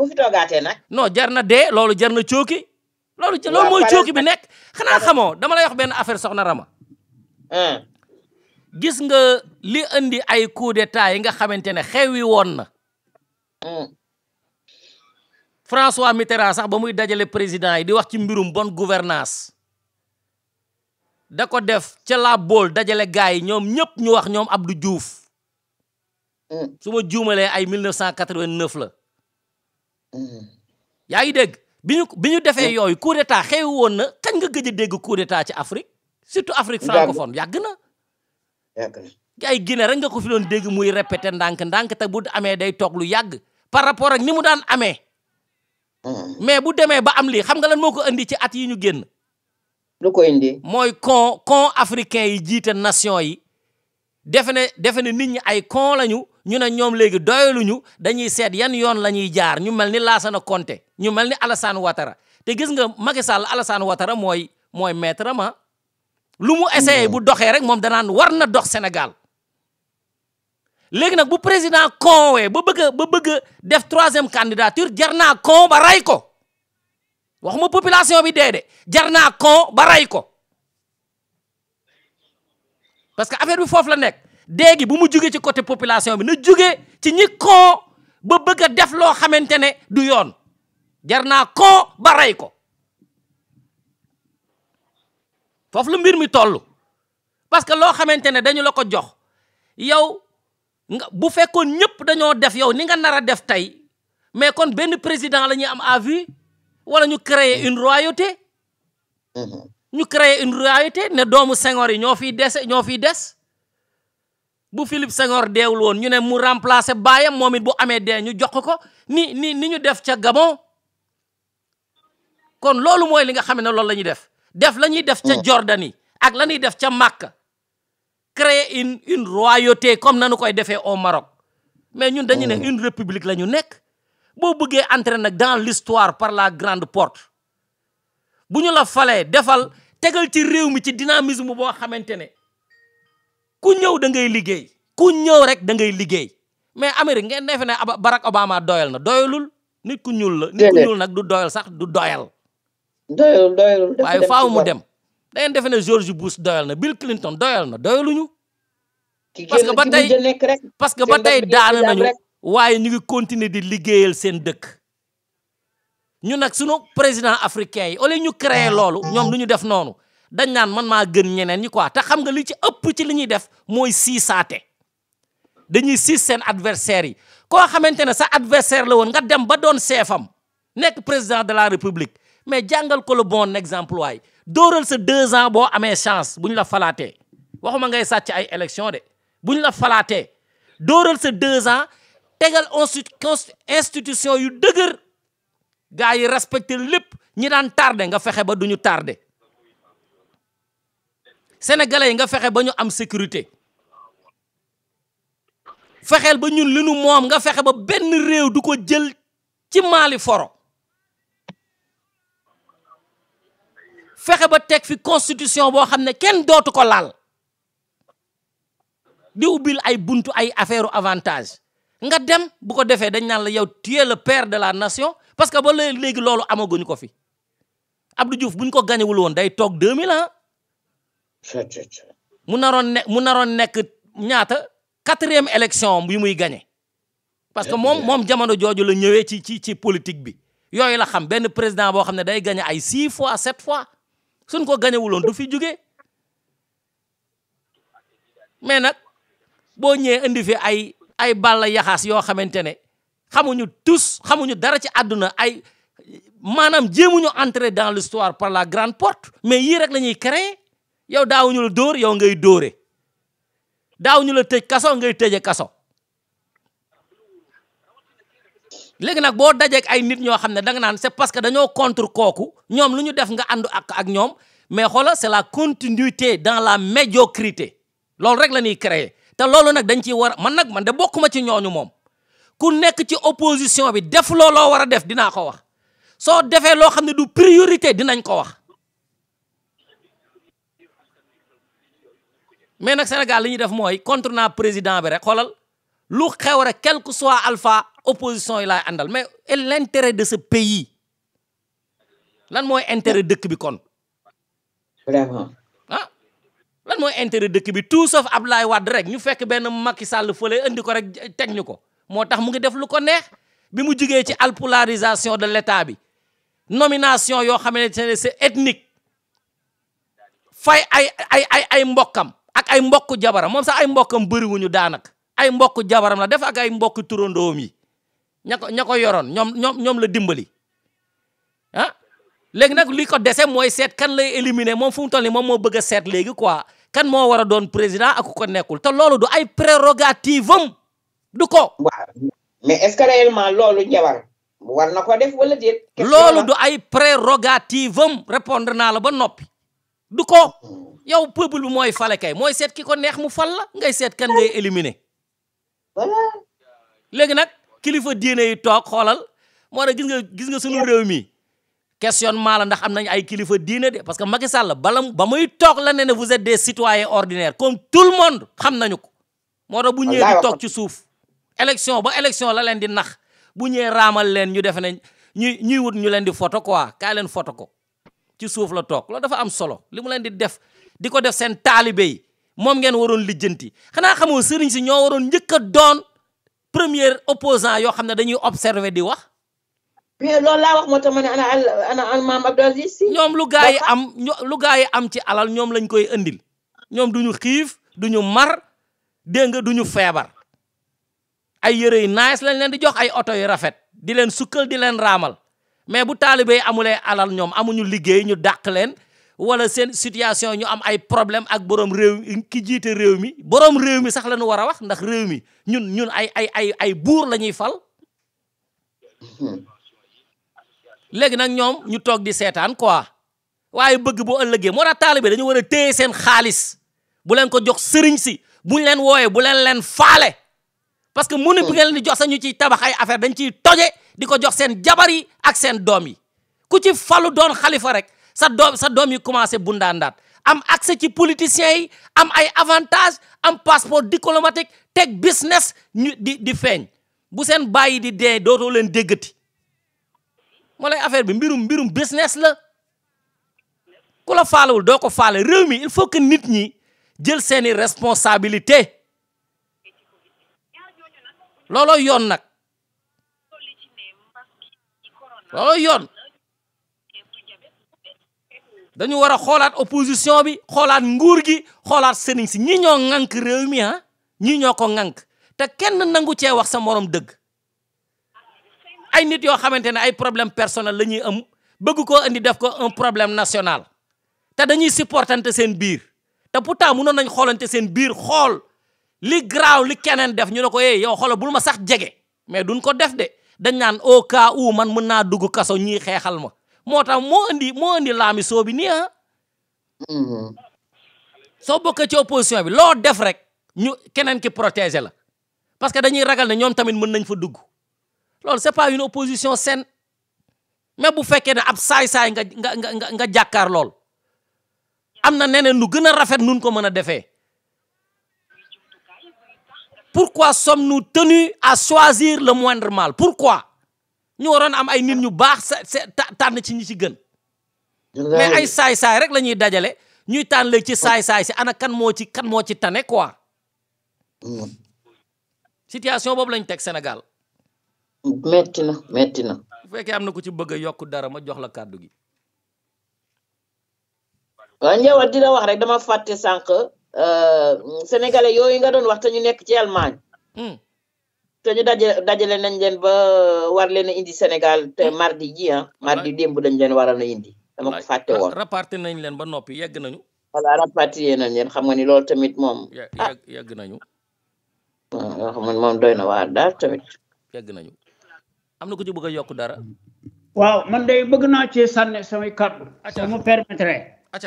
fi toogaatee nag. non jar na dee loolu jar na cooki. loolu mooy cooki bi nekk xanaa xamoo dama lay wax benn affaire soxna Rama. gis nga li indi ay coup d'état yi nga xamante ne xewi woon na. François Mitterrand sax ba muy dajale président yi di wax ci mbirum bonne gouvernance da ko def ca la bool dajale gars yi ñoom ñëpp ñu wax ñoom Abdou Diouf su ma juumalee ay 1989 la yaa ngi dégg bi ñu defee yooyu coup d'état xewi woon na kañ nga gëj a dégg coup d'état ci Afrique surtout Afrique francophone yàgg na ay Guinée rek nga ko fi doon dégg muy répété ndànk te bu amee day toog lu yàgg par rapport ak ni mu daan amee mais bu demee ba am lii xam nga lan moo ko indi ci at yi ñu génn lu ko indi mooy con africain yi jiite nation yi defe ne nit ñi ay con lañu ñu ne ñoom léegi doyaluñu dañuy seet yan yoon la ñuy jaar ñu mel ni Lassana Conté ñu mel ni Alassane Ouattara te gis nga Macky Sall Alassane Ouattara mooy maître ma lu mu essayé bu doxee rek moom danaan war na dox Sénégal léegi nag bu président conwee ba bëgg def 3e candidature jar naa con ba ray ko waxuma population bi dee de jar naa con ba ray ko parce que affaire bi foofu la nekk déegi bu mu jugee ci côté population bi na jugee ci ñi con ba bëgg a def loo xamante ne du yoon jar naa con ba ray ko foofu la mbir mi toll parce que loo xamante ne dañu la ko jox yow bu fekkoon ñëpp dañoo def yow ni nga nar a def tey mais kon benn président la ñuy am à vue wala ñu créer une royauté ne doomu Senghor yi ñoo fiy des bu Philippe Senghor deewul woon ñu ne mu remplacer baayam moom it bu amee dee ñu jox ko ni ñu def ca Gabon kon loolu mooy li nga xam ne loolu la ñuy def la ñuy def ca Jordanie ak la ñuy def ca Makka créer une royauté comme nanu koy defee au Maroc mais ñun dañu ne une république la ñu nekk boo bëggee entrer nag dans l'histoire par la grande porte bu ñu la falee tegal ci réew mi ci dynamisme boo xamante ne ku ñëw da ngay liggéey ku ñëw rek da ngay liggéey mais Amérique ngeen defe ne Barack Obama doyal na doyalul nit ku ñuul la nit ku ñuul nag du doyal sax du doyal waaye faaw mu dem da ngeen defe ne George Bush doyal na Bill Clinton doyal na doyaluñu parce que ba tey daanu nañu waaye ñu ngi continuer di liggéeyal seen dëkk ñu nag sunu président africain yi au lieu ñu créer loolu ñoom lu ñu def noonu dañ naan man maa gën ñeneen ñi quoi te xam nga li ci ëpp ci li ñuy def mooy siisaate dañuy siis seen adversaire yi koo xamante ne sa adversaire la woon nga dem ba doon seefam nekk président de la république mais jàngal ko le bon exemple waay dóoral sa 2 ans boo amee chance bu ñu la falaatee waxuma ngay sàcc ay élection de bu ñu la falaatee dóoral sa 2 ans tegal institution yu dëgër gaa yi respecté lépp ñi daan tardé nga fexe ba duñu tardé sénégalais yi nga fexe ba ñu am sécurité fexeel ba ñun li nu moom nga fexe ba benn réew du ko jël ci Mali foro fexe ba teg fi constitution boo xam ne kenn dootu ko laal di ubbil ay buntu ay affaire avantage nga dem bu ko defee dañ naan la yow tu es le père de la nation parce que ba léegi loolu amaguñu ko fi Abdou Diouf buñ ko gañewul woon day toog 2000 ans mu naroon nekk ñaata 4e élection bi muy gagné parce que moom jamono jooju la ñëwee ci politique bi yooyu la xam benn président boo xam ne day gagné ay 6 fois 7 fois suñ ko gañewul woon du fi jógee mais nag boo ñëwee indi fi ay balla yaxaas yoo xamante ne xamuñu dara ci àdduna ay maanaam jéemuñu entrer dans l'histoire par la grande porte mais yii rek la ñuy créer yow daawuñu la dóor yow ngay dóore daawuñu la tëj kaso ngay tëje kaso léegi nag boo dajeek ay nit ñoo xam ne da nga naan c'est parce que dañoo contre kooku ñoom lu ñu def nga àndu ak ñoom mais xoola c'est la continuité dans la médiocrité loolu rek la ñuy créer te loolu nag dañ ciy war man de bokkuma ci ñooñu moom ku nekk ci opposition bi def looloo war a def dinaa ko wax soo defee loo xam ne du priorité dinañ ko wax mais nag Sénégal li ñuy def mooy contre naa président bi rek xoolal lu xew rek quel que soit alpha opposition yi laay àndal mais l'intérêt de ce pays lan mooy intérêt dëkk bi kon vraiment lan mooy intérêt dëkk bi tout sauf Abdoulaye Wade rek ñu fekk benn Macky Sall fële andi ko rek teg ñu ko moo tax mu ngi def lu ko neex bi mu jugee ci alpolarisation de l'état bi nomination yoo xamante ne c'est ethnique fay ay mbokkam ak ay mbokku jabaram moom sax ay mbokkam bëriwuñu daanaka ay mbokku jabaram la def ak ay mbokku turandoom yi ña ko yoroon ñoom la dimbali léegi nag li ko dese mooy seet kan lay éliminer moom fu mu toll nii moom moo bëgg a seet léegi quoi kan moo war a doon président ak ku ko nekkul te loolu du ay prérogative am du ko. waaw mais est-ce que réellement loolu njabar war na ko def wala déet. loolu du ay prérogative am répondre naa la ba noppi du ko yow peuple bi mooy fale kay mooy seet ki ko neex mu fal la ngay seet kan ngay éliminer. voilà. léegi nag kilifa diine yi toog xoolal moo tax gis nga sunu réew mi. questionnement la ndax am nañ ay kilifa diine de parce que Macky Sall ba muy toog la ne vous êtes des citoyens ordinaires comme tout le monde xam nañu ko moo tax bu ñëwee di toog ci suuf élection ba élection la leen di nax bu ñëwee raamal leen ñu defe ne ñuy wut ñu leen di photo quoi kaay leen photo ko ci suuf la toog loolu dafa am solo li mu leen di def di ko def seen taalibe yi moom ngeen waroon lijjanti xanaa xamoo sëriñ si ñoo waroon njëkk a doon premier opposant yoo xam ne dañuy observer di wax mais loolu laa wax moo tax ma ne ana maam Abdou Aziz Sy ñoom lu gaa yi am ci alal ñoom lañ koy andil ñoom duñu xiif duñu mar dégg nga duñu feebar ay yëre yu nice lañ leen di jox ay oto yu rafet di leen sukkal di leen raamal mais bu taalibe amulee alal ñoom amuñu liggéey ñu dàq leen wala seen situation ñu am ay problème ak borom réew ki jiite réew mi borom réew mi sax la ñu war a wax ndax réew mi ñun ay buur la ñuy fal léegi nag ñoom ñu toog di seetaan quoi waaye bëgg bu ëllëgee moo tax taalibe dañu war a téye seen xaalis bu leen ko jox sëriñ si buñ leen wooyee bu leen faale parce que mënu bi ngeen leen di jox sax ñu ciy tabax ay affaire dañ ciy toje di ko jox seen jabar yi ak seen doom yi ku ci falu doon xalifa rek sa doom yi commencé bundaandaat am accès ci politiciens yi am ay avantages am passeport diplomatique teg business ñu di feeñ bu seen bàyyi di dee dootoo leen déggati moo lay affaire bi mbirum business la ku la faalewul doo ko faale réew mi il faut que nit ñi jël seeni responsabilité looloo yoon nag looloo yoon dañu war a xoolaat opposition bi xoolaat nguur gi xoolaat sëriñ si ñi ñoo ŋànk réew mi ñi ñoo ko ŋànk te kenn nangu cee wax sa morom dëgg ay nit yoo xamante ne ay problème personnel la ñuy am bëgg koo indi def ko un problème national te dañuy supportante seen biir te pourtant mënoon nañ xoolante seen biir xool li graaw li keneen def ñu ne ko yow xoolal bul ma sax jege mais duñ ko def de dañ naan au cas où man mën naa dugg kaso ñii xeexal ma moo tax moo indi laami soo bi nii soo bokkee ci opposition bi loo def rek ñu keneen ki protéger la parce que dañuy ragal ne ñoom tamit mën nañ fa dugg loolu c'est pas une opposition saine mais bu fekkee ne ab saay-saay nga jàkkaar lool am na neneen nu gën a rafet nun ko mën a defee pourquoi sommes-nous tenus à choisir le moindre mal pourquoi ñu waroon am ay nit ñu baax tànn ci ñi ci gën mais ay saay-saay rek la ñuy dajale ñuy tànn léegi ci saay-saay si ana kan moo ci tane quoi situation boobu lañ teg Sénégal metti na bu fekkee am na ku ci bëgg a yokk dara ma jox la kàddu gi waaw njawat di la wax rek dama fàtte sànq sénégalais yooyu nga doon wax te ñu nekk ci Allemagne te ñu dajale nañ leen ba war leen a indi Sénégal te mardi ji mardi démb dañ leen waral a indi dama ko fàtte woon rapatrié nañ leen ba noppi yegg nañu voilà rapatrié nañ leen xam nga ni loolu tamit moom yegg nañu waaw xam nga moom doy na waar daal tamit yegg nañu am na ku ci bëgg a yokk dara waaw man day bëgg naa ci sànni samay kàddu sama permettre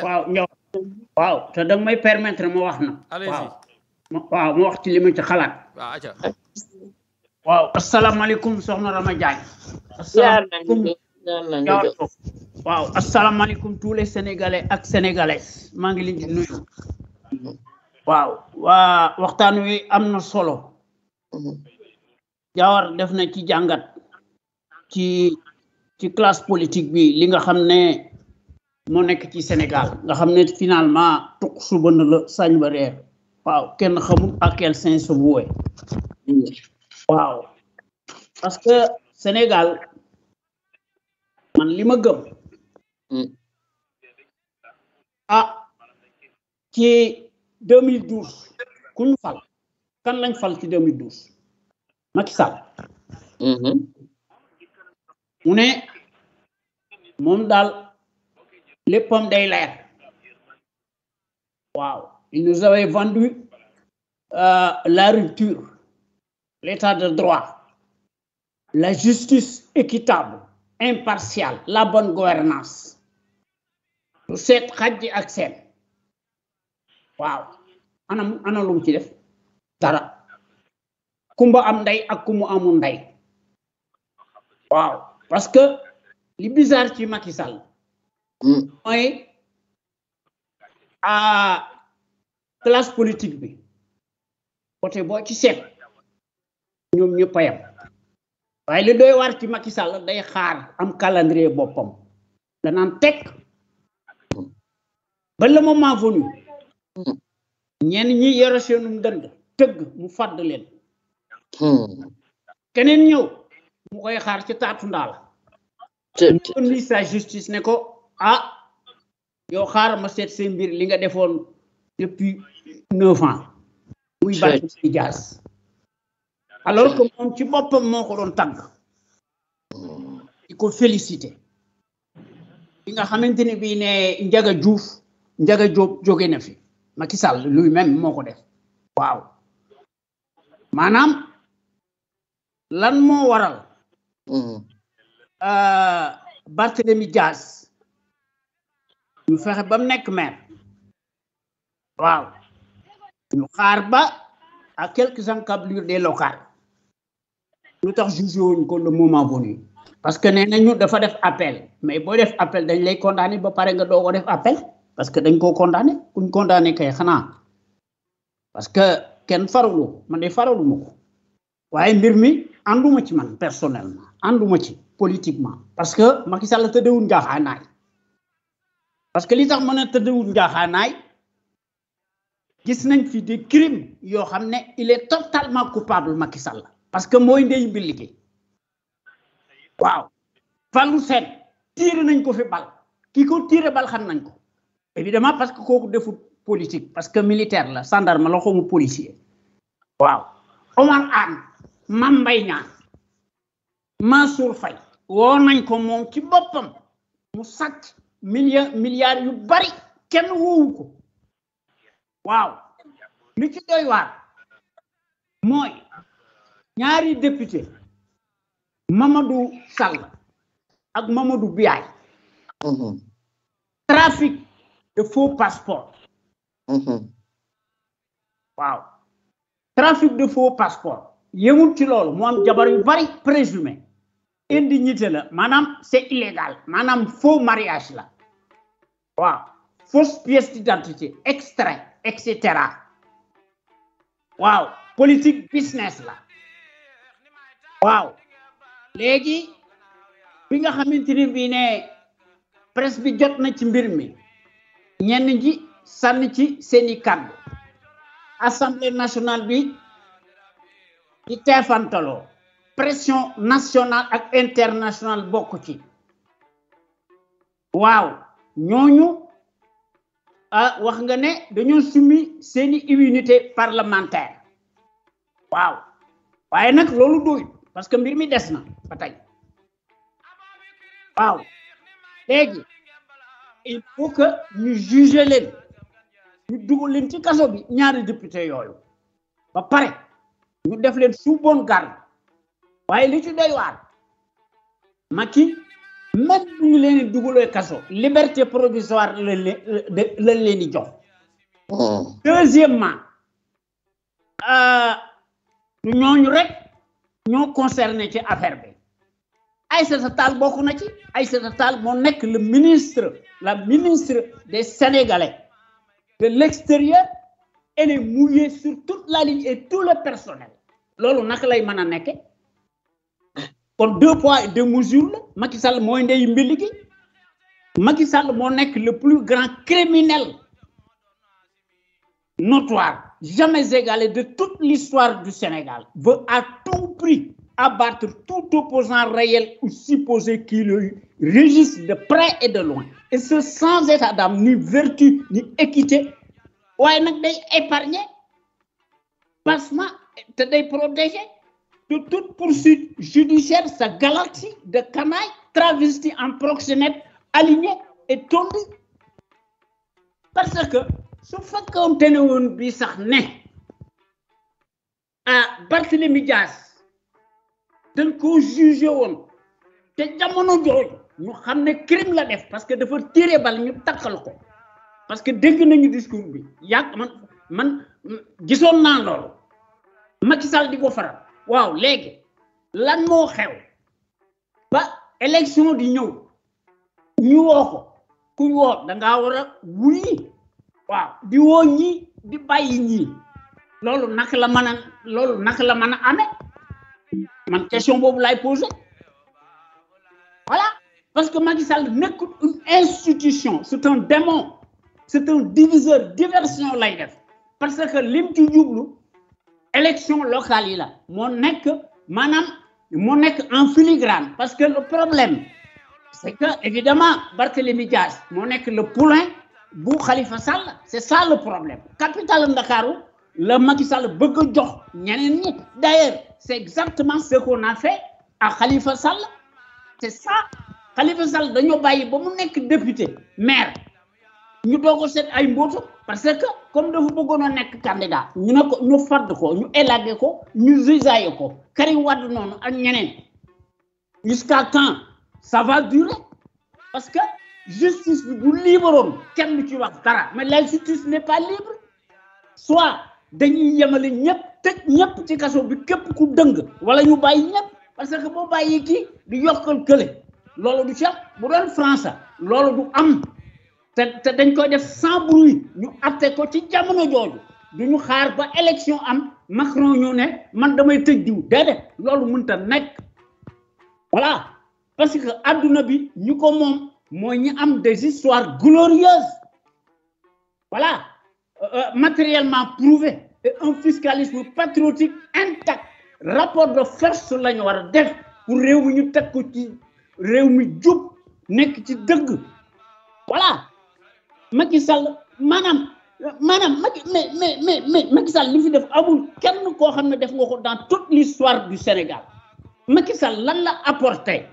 waaw ñëw waaw te danga may permettre ma wax na waaw ma wax ci li ma ci xalaat waaw asalaamaaleykum soxna Rama Diagne waaw asalaamaaleykum tous les sénégalais ak sénégalaises maa ngi leen di nuyu waaw waa waxtaan wi am na solo Jawar def na ci jàngat ci classe politique bi li nga xam ne moo nekk ci Sénégal nga xam ne finalement tuq suba na la sañ ba reer waaw kenn xamul à quel sens se vouer waaw parce que Sénégal man li ma gëm ci 2012 ku ñu fal kan lañ fal ci 2012 Macky Sall mu ne moom daal léppam day leer waaw il nous avait vendu la rupture l'état de droit la justice équitable impartiale la bonne gouvernance lu seet xajji ak seen waaw ana lu mu ci def dara kumba am ndey ak kumu amul ndey waaw parce que li bizarre ci Macky Sall mooy classe politique bi côté boo ci seet ñoom ñëpp a yem waaye li doy war ci Macky Sall day xaar am calendrier boppam danaan teg ba le moment venu ñenn ñi yore seenum dënd tëgg mu fàdd leen keneen ñëw mu koy xaar ci taatu ndaal mu indi sa justice ne ko yow xaar ma seet seen mbir li nga defoon depuis 9 ans muy Barthélémy Dias alors que moom ci boppam moo ko doon tàgg di ko félicité bi nga xamante ne bii ne Ndiaga Diop jóge na fi Macky Sall lui-même moo ko def waaw maanaam lan moo waral Barthélémy Dias ñu fexe ba mu nekk maire waaw ñu xaar ba à quelques encablures des locales lu tax jugé wuñ ko le moment venu parce que nee nañu dafa def appel mais boo def appel dañ lay condamné ba pare nga doo ko def appel parce que dañ ko condamné kuñ condamné kay xanaa parce que kenn faralu man de faralu ma ko waaye mbir mi ànduma ci man personnellement ànduma ci politiquement parce que Macky Sall tëddewul njaaxaanaay parce que li tax mën a tëddewul njaaxaanaay gis nañ fi des crimes yoo xam ne il est totalement coupable Macky Sall parce que mooy ndey mbi liggéey waaw Fallou Sène tiire nañ ko fi bal ki ko tiire bal xam nañ ko évidemment parce que kooku defut politique parce que militaire la gendarme la xamu policier waaw Omar Anne Mame Mbaye Niang Mansour Faye woo nañ ko moom ci boppam mu sàcc milliards yu bari kenn woowu ko waaw li ci doy waar mooy ñaari député Mamadou Sall ak Mamadou Biaye trafic de faux passeport waaw trafic de faux passeport yemul ci loolu mu am jabar yu bari présumé indignité la maanaam c'est illégal maanaam faux mariage la waaw fausse pièce d'identité extrait etc waaw politique business la waaw léegi bi nga xamante ni bii ne presse bi jot na ci mbir mi ñenn ji sànni ci seeni kàddu assemblée nationale bi di teefantaloo pression nationale ak internationale bokk ci waaw ñooñu wax nga ne dañoo summi seeni immunité parlementaire waaw waaye nag loolu doy parce que mbir mi des na ba tey waaw léegi il faut que ñu juger leen ñu dugal leen ci kaso bi ñaari député yooyu ba pare ñu def leen sous bonne garde waaye li ci doy waar Macky même bu ñu leen di dugalee kaso liberté provisoire lañ leen di jox. Deuxièmement ñooñu rek ñoo concerné ci affaire bi Aïssata Tall bokk na ci Aïssata Tall moo nekk la ministre des Sénégalais de l'extérieur. Elle est mouillée sur toute la ligne et tout le personnel loolu naka lay mën a nekke kon 2 poids et 2 mesures la Macky Sall mooy ndey mbili gi Macky Sall moo nekk le plus grand criminel notoire jamais égalé de toute l'histoire du Sénégal veut à tout prix abattre tout opposant réel ou supposé qui le régisse de près et de loin et ce sans état d'âme ni vertu ni équité waaye nag day épargner passement te day protéger de toute poursuite judiciaire sa galaxie de canailles travestis en proxénètes alignés et tondus parce que su fekkoonte ne woon bi sax ne Barthélémy Dias dañ ko jugé woon te jamono jooju ñu xam ne crime la def parce que dafa tiré bal ñu takkal ko parce que dégg nañu discours bi yàgg man gisoon naa loolu Macky Sall di ko faral waaw léegi lan moo xew ba élection di ñëw ñu woo ko ku woo da ngaa war a wuyi waaw di woo ñii di bàyyi ñii loolu naka la mën a amee man question boobu lay poser voilà parce que Macky Sall nekkul une institution c'est un démon c'est un diviseur diversion lay def parce que lim ci jublu élection locale yi la moo nekk en filigrane parce que le problème c'est que évidemment Barthélémy Dias moo nekk le poulain bu Khalifa Sall c'est ça le problème capitale Ndakaaru la Macky Sall bëgg a jox ñeneen ñi d'ailleurs c'est exactement ce qu'on a fait à Khalifa Sall c'est ça Khalifa Sall dañoo bàyyi ba mu nekk député maire ñu doog a seet ay mbootu parce que comme dafa bëggoon a nekk candidat ñu ne ko ñu fadd ko ñu élagué ko ñu zizaye ko Karim Wade noonu ak ñeneen jusqu'à quand ça va durer parce que justice bi bu libéroon kenn du ci wax dara mais la justice n'est pas libre soit dañuy yemale ñëpp tëj ñëpp ci kaso bi képp ku dëng wala ñu bàyyi ñëpp parce que boo bàyyi kii di yokkal kële loolu du ci am bu doon France loolu du am te dañ koy def sans bruit ñu atte ko ci jamono jooju duñu xaar ba élection am Macron ñu ne man damay tëj diw déedéet loolu mënta nekk voilà parce que adduna bi ñu ko moom mooy ñi am des histoires glorieuses voilà matériellement prouvé et un fiscalisme patriotique intact rapport de force la ñu war a def pour réew mi ñu teg ko ci réew mi jub nekk ci dëgg voilà Macky Sall maanaam Macky Sall li fi def amul kenn koo xam ne def nga ko dans toute l'histoire du Sénégal Macky Sall lan la apporté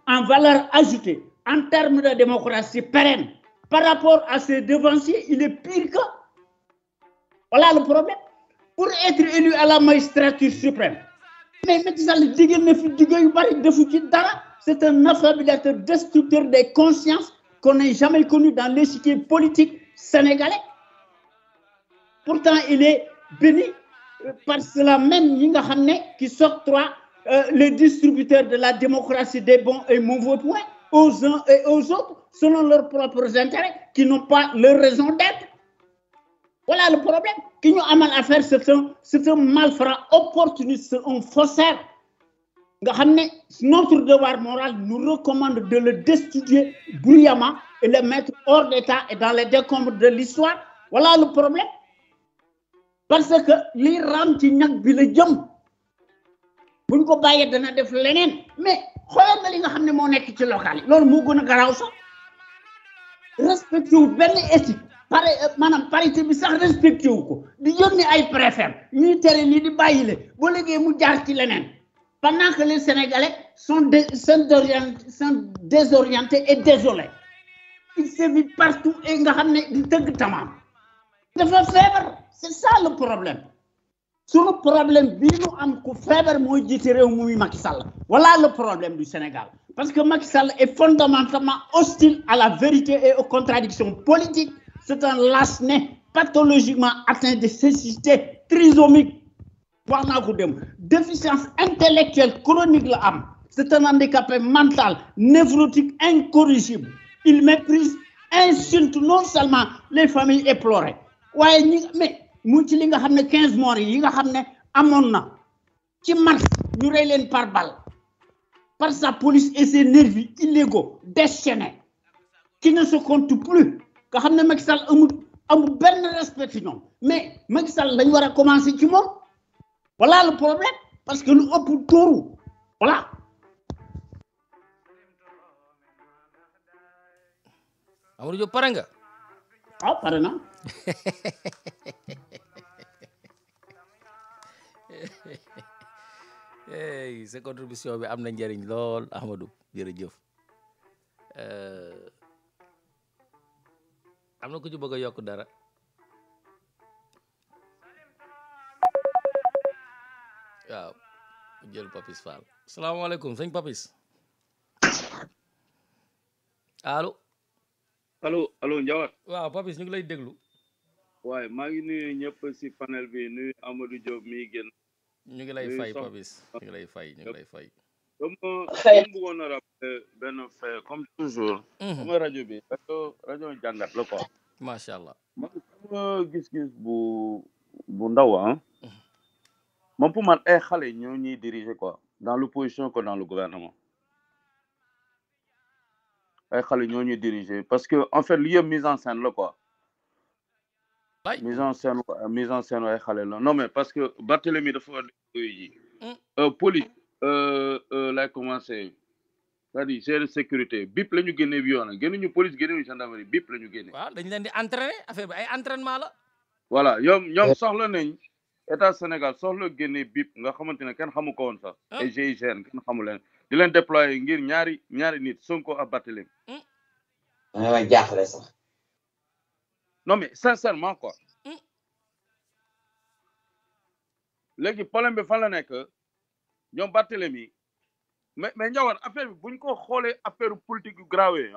en valeur ajoutée en termes de démocratie pérenne par rapport à ses devanciers il est pire que voilà le problème pour être élu à la magistrature suprême mais Macky Sall jigéen na fi jigéen yu bari defu ci dara c'est un affabulateur destructeur des consciences qu'on n'ait jamais connu dans l'échiquier politique sénégalais pourtant il est béni par cela même yi nga xam ne qui s'octroie les distributeurs de la démocratie des bons et mauvais points aux uns et aux autres selon leurs propres intérêts qui n'ont pas leur raison d'être voilà le problème ki ñu amal affaire c'est un malfrat opportuniste un faussaire nga xam ne notre devoir moral nous recommande de le destituer bruyamment et le mettre hors d'état et dans les décombres de l'histoire voilà le problème parce que li ram ci ñag bi la jëm buñ ko bàyyee dana def leneen mais xoolal na li nga xam ne moo nekk ci local yi loolu moo gën a garaaw sax respecté wu benn éthique maanaam parité bi sax respecté wu ko di yónni ay préfet ñuy tere lii di bàyyile boo léegi mu jaar ci leneen pendant que les Sénégalais sont désorientés et désolés ils sévissent partout et nga xam ne di tëgg tamaam dafa feebar c'est ça le problème sunu problème bii nu am ku feebar mooy jiite réew muy Macky Sall voilà le problème du Sénégal parce que Macky Sall est fondamentalement hostile à la vérité et aux contradictions politiques c'est un lâche-nez pathologiquement atteint de cécité trisomique wax naa ko dem déficience intellectuelle chronique la am c'est un handicapé mental névrotique incorrigible il méprise insulte non seulement les familles éplorées waaye ñi mais mu ci li nga xam ne 15 morts yi nga xam ne amoon na ci mars ñu rey leen par balle par sa police et ses nervis illégaux déchaînés qui ne se comptent plus nga xam ne Macky Sall amul benn respect ci ñoom mais Macky Sall dañu war a commencer ci moom voilà le problème parce que lu ëpp tóoru voilà. Amadou Diop pare nga. ah pare na. hey sa contribution bi am na njëriñ lool Amadou jërëjëf am na ku ci bëgg a yokk dara waaw jël Papis Fall salaamaaleykum sëñ Papis allo allo Ndiawar waaw Papis ñu ngi lay déglu waaye maa ngi nuyu ñëpp si panel bi nuyu Amadou Diop mi génn ñu ngi lay fay Papis ñu ngi lay fay comme bëggoon a rappeler benn fait comme toujours sama rajo bi rajo jàngat la quoi macha allah man sama gis-gis bu ndaw man pour man ay xale ñoo ñuy diriger quoi dans l'opposition que dans le gouvernement ay xale ñoo ñuy diriger parce que en fait li yëpp mise en scène la quoi mise en scène ay xale la non mais parce que Barthélemy dafa war ji police lay commencé c'est-à-dire gérer sécurité BIP la ñu génnee bi yoon génnuñu police génnuñu gendarmerie BIP la ñu génne waaw dañ leen di entraîner affaire bi ay entraînement la voilà ñoom soxla nañ état Sénégal soxla génne BIP nga xamante ne kenn xamu ko woon sax ay GIGN kenn xamu leen di leen déployer ngir ñaari nit Sonko ak Barthélemy ma jaaxle sax non mais sincèrement quoi léegi problème bi fan la nekk ñoom Barthélemy mais Ndiawar affaire bi buñ ko xoolee affaire politique yu grave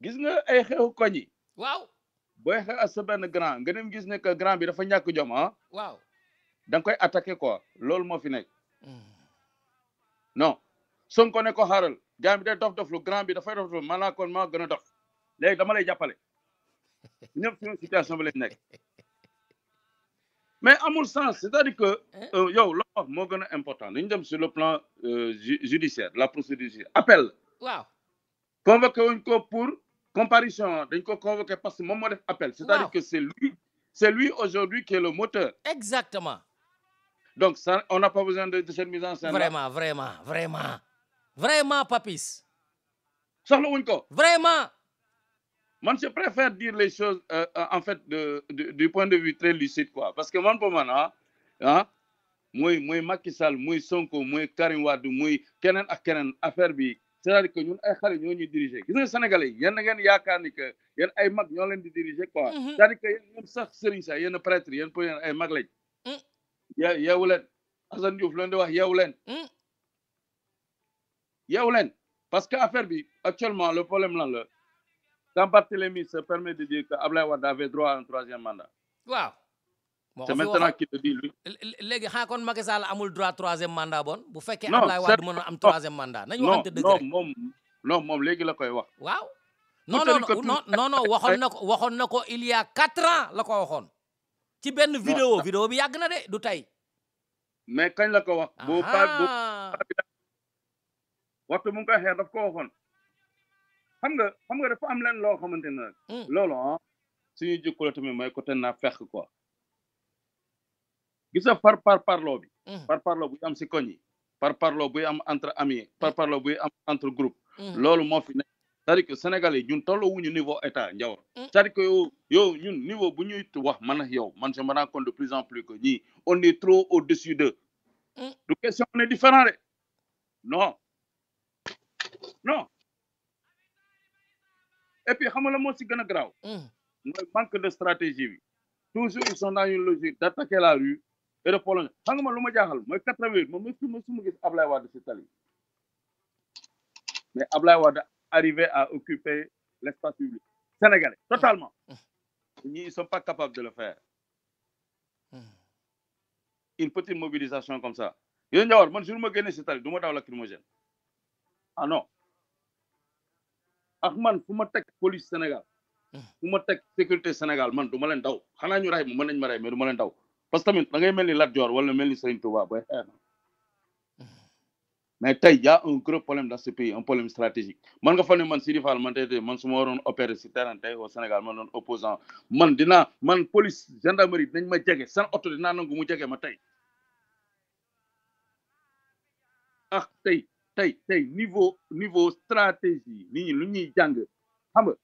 gis nga ay xeexu koñ yi waaw booy xeex ak sa benn grand nga dem gis ne que grand bi dafa ñàkk jom waaw da nga koy attaquer quoi loolu moo fi nekk non Sonko ne ko xaaral gars bi day dof lu grand bi dafay dof man laa kon maa gën a dof léegi dama lay jàppale ñëpp suñu situation bi lañ nekk mais amul sens c'est-à-dire que yow la wax moo gën a important dañu dem sur le plan judiciaire la procédure judiciaire appel waaw convoqué wuñ ko pour comparution dañ ko convoqué parce que moom moo def appel c'est-à-dire que c'est lui aujourd'hui qui est le moteur exactement donc ça on n'a pas besoin de cette mise en scène vraiment Papis soxla wuñ ko vraiment man je préfère dire les choses en fait du point de vue très lucide quoi parce que man pour man muy Macky Sall muy Sonko muy Karim Wade muy keneen ak keneen affaire bi c'est-à-dire que ñun ay xale ñoo ñuy diriger gis nga Sénégalais yi yéen ngeen yaakaar ni que yéen ay mag ñoo leen di diriger quoi c'est-à-dire que yéen ñoom sax sëriñ sax yéen prêtre yéen pour yéen ay mag lañ yeewu leen Assane Diouf leen di wax yeewu leen parce que affaire bi actuellement le problème lan la quand Barthélémy se permet de dire que Ablaye Wade avait droit à un 3e mandat. waaw. c'est maintenant qu'il le dit lui. léegi xanaa kon Macky Sall amul droit 3e mandat bon. bu fekkee Ablaye Wade mën na am 3e mandat. nañu waxante dëgg rek non moom léegi la koy wax. waaw. non waxoon na ko il y a 4 ans la ko waxoon. ci benn vidéo bi yàgg na de du tey. mais kañ la ko wax. waxtu mu ngi koy xeex daf ko waxoon. xam nga dafa am leen loo xamante ne nag loolu suñuy jikko la tamit mooy côté naa fekk quoi gis nga parloo bi parloo buy am si koñ yi parloo buy am entre amis parloo buy am entre groupe loolu moo fi nekk c'est-à-dire que Sénégalais yi ñun tolloo wuñu niveau état njawar c'est-à-dire que yow ñun niveau bu ñuy wax man ak yow man je me rends compte de plus en plus que ñii on est trop au-dessus d'eux du question on est différent de non et puis xam nga la moo si gën a graaw mooy manque de stratégie bi toujours ils sont dans une logique d'attaquer la rue et de prolonger xam nga man lu ma jaaxal mooy 88 moom mësuma gis Ablaye Wade si tali mais Ablaye Wade arrivé à occuper l'espace public sénégalais totalement ñi ils sont pas capables de le faire une petite mobilisation comme ça yéen njawar man jour ma génne si tali du ma daw lacrymogène ah non ak man fu ma teg police Sénégal fu ma teg sécurité Sénégal man du ma leen daw xanaa ñu rey ma mën nañ ma rey mais du ma leen daw parce que tamit da ngay mel ni Lat Dior wala mel ni Serigne Touba booy xeex mais tey y a un gros problème dans ce pays un problème stratégique man nga fa ne man Sidi Fall man tey man su ma waroon opérer si terrain tey au Sénégal man doon opposant man police gendarmerie dinañ ma jege seen oto dinaa nangu mu jege ma tey tey niveau stratégie nit ñi lu ñuy jàng xam nga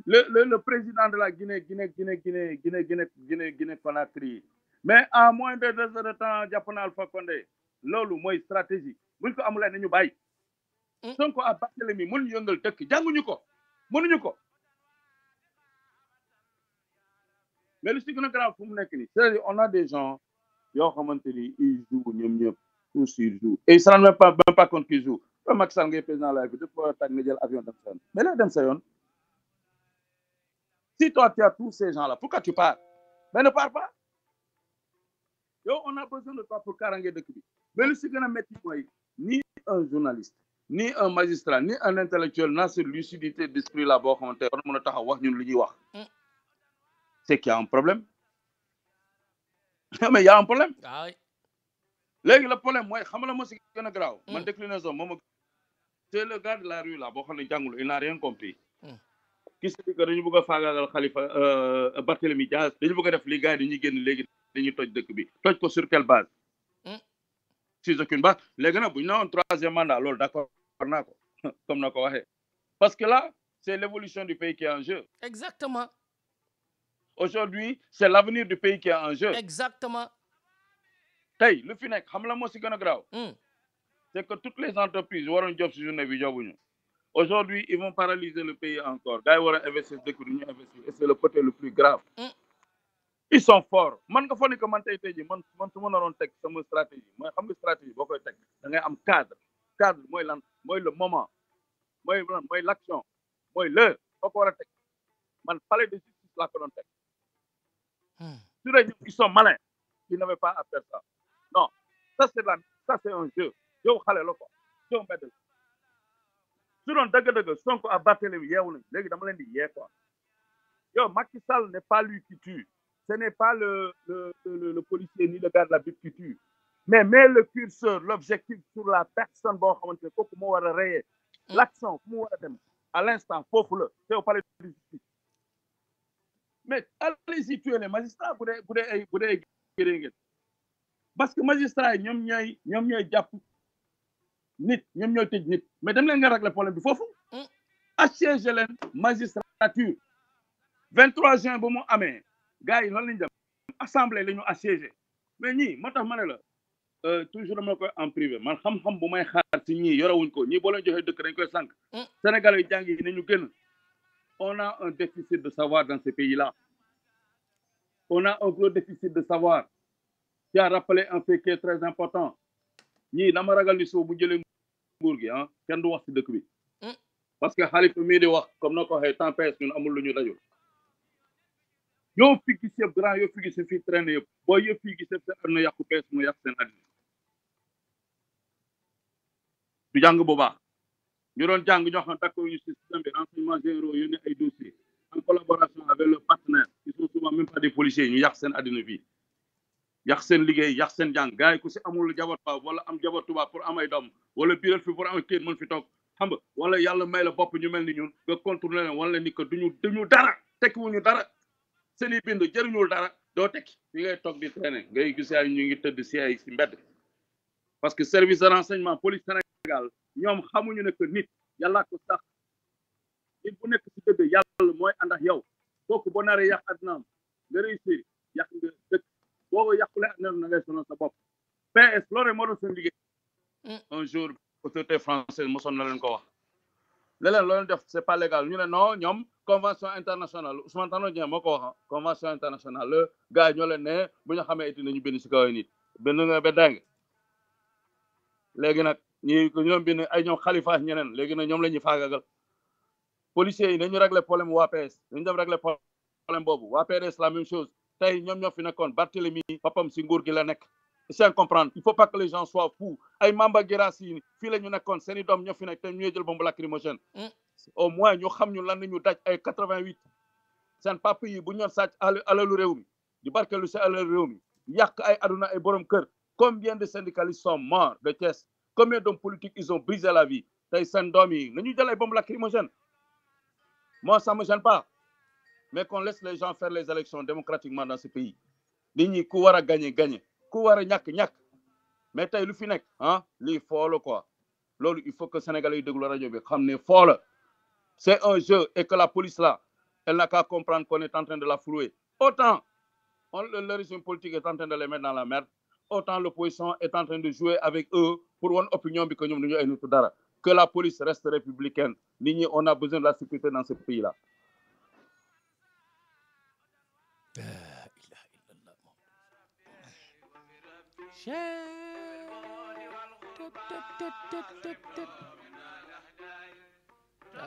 le président de la Guinée Conakry mais en moins de 2 heures de temps jàpp na Alpha Condé loolu mooy stratégie buñ ko amulee nañu bàyyi Sonko ak Barthélémy mënuñu yëngal dëkk jànguñu ko mënuñu ko mais lu si gën a grave fu mu nekk nii c'est-à-dire on a des gens yoo xamante ni ils jouent ñoom ñëpp tous ils jouent et ils se rendent même pas compte qu'ils jouent ba Macky Sall ngay président la République dafa tag nga jël avion dem sa yoon mais la dem sa yoon si toi tu as tous ces gens là pourquoi tu pars mais ne pars pas yow on a besoin de toi pour kaaraange dëkk bi mais lu si gën a métti mooy ni un journaliste ni un magistrat ni un intellectuel n'a cette lucidité d'esprit là boo xamante war na mën a taxaw wax ñun lu ñuy wax c'est qu'il y a un problème mais il y a un problème léegi le problème mooy xam la moo si gën a graaw man déclinaison moom c'est le gars de la rue là boo xam ne jàngul il n'a rien compris qui se dit que dañu bëgg a faagaagal Khalifa Barthélémy Diaz dañu bëgg a def li gars yi dañuy génn léegi dañuy toj dëkk bi toj ko sur quelle base sur aucune base léegi nag bu ñu newoon 3e mandat loolu d'accord naa ko comme na ko waxee parce que là c'est l'évolution du pays qui est en jeu exactement aujourd'hui c'est l'avenir du pays qui est en jeu exactement tey lu fi nekk xam la moo si gën a graaw c'est que toutes les entreprises waroon job si journée bi jobuñu aujourd'hui ils vont paralyser le pays encore gars yi war a investir dëkk du ñu investir et c'est le côté le plus grave ils sont forts man nga foog ni que man tey ji man su ma naroon teg sama stratégie mooy xam nga stratégie boo koy teg da ngay am cadre mooy lan mooy le moment mooy lan mooy l'action mooy l'heure boo ko war a teg man palais de justice laa ko doon teg su dee ils sont malins ils n'avaient pas à faire ça non ça c'est un jeu yow xale la ko yow mbedd la su su doon dëgg-dëgg Sonko ak Barthélémy yeewu nañ léegi dama leen di yee quoi yow Macky Sall n'est pas lui qui tue ce n'est pas le policier ni le gars de la BIP qui tue mais mets le curseur l'objectif sur la personne boo xamante ne kooku moo war a rayer l'action fu mu war a dem à l'instant foofu la te au palais de justice mais allez-y tuer les magistrats bu dee gëree ngeen parce que magistrats yi ñoom ñooy jàpp nit ñoom ñooy tëj nit mais dem leen nga régler problème bi foofu assiéger leen magistrature 23 juin ba mu amee gars yi loolu lañu dem assemblée la ñu assiégé mais ñii moo tax ma ne la toujours dama koy en privé man xam-xam bu may xaar ci ñii yorewuñ ko ñii boo leen joxee dëkk dañ koy sànq Sénégalais yi jàng yi nañu génn on a un déficit de savoir dans ce pays-là on a un gros déficit de savoir qui a rappelé un fait qui est très important ñii dama ragal ni soo bu jëlee nguur gi ah kenn du wax ci dëkk bi parce que Khalifa mii di wax comme na ko waxee tempête ñun amul lu ñu dajul yow fi gis yëpp grand yow fi gis fii traîné yëpp boo yëpp fii gis yëpp seen aduna yàqu pees mu yàq seen àddina du jàng bu baax ñu doon jàng ñoo xam d'accord ñu système bi renseignement généraux yónnee ay dossiers en collaboration avec le partenaire qui sont souvent même pas des policiers ñu yàq seen àddina fii yàq seen liggéey yàq seen jàng gars yi ku si amul jabar tubaab wala am jabar tubaab pour am ay doom wala biiral fi pour am kii mën fi toog xam nga wala yàlla may la bopp ñu mel ni ñun nga contourner leen wala ni que duñu dara tekkiwuñu dara seeni bind jëriñul dara doo tekki fi ngay toog di traîner ngay gis ay ñu ngi tëdd si ay si mbedd parce que service de renseignement police Sénégal ñoom xamuñu ne que nit yàllaa ko sax nit bu nekk si dëgg yàlla mooy ànd ak yow kooku boo naree yàq adnaam nga réussir yàq nga dëkk boo ko yàqule adnaam na ngay sonal sa bopp PS loolu moo doon seen liggéey un jour autorité française mosoon na leen ko wax leneen loolu def c'est pas légal ñu ne non ñoom convention internationale Ousmane Tanor Dieng moo ko wax convention internationale le gars yi ñoo leen ne bu ñu xamee iti nañu bind si kaw nit bind nga ba dang léegi nag ñoom bind ay ñoom Khalifa ñeneen léegi nag ñoom la ñuy faagagal policiers yi nañu régler problème waa PS dañu dem régler problème boobu waa PDS la même chose tey ñoom ñoo fi nekkoon Barthélemy papam si nguur gi la nekk c'est comprendre il faut pas que les gens soient fous ay Mamba Guirassy fii la ñu nekkoon seen i doom ñoo fi nekk te ñooy jël bombe lacrymogène au moins ñu xam ñu lan la ñu daj ay 88 seen papa yi bu ñu doon sàcc alalu réew mi di barkelu si alalu réew mi yàq ay aduna ay borom kër combien de syndicalistes sont morts de Thiès combien d'hommes politiques ils ont brisé la vie tey seen doom yi nañu jël ay bombe lacrymogène moi ça me gêne pas mais qu'on laisse les gens faire les élections démocratiquement dans ce pays nit ñi ku war a gagner ku war a ñàkk mais tey lu fi nekk ah lii foo la quoi loolu il faut que Sénégalais yi déglu rajo bi xam ne foo la c'est un jeu et que la police là elle n'a qu'à comprendre qu'on est en train de la flouer autant le régime politique est en train de les mettre dans la merde autant l'opposition est en train de jouer avec eux pour une opinion bi que ñoom dañu ay nitu dara que la police reste républicaine nit ñi on a besoin de la sécurité dans ce pays là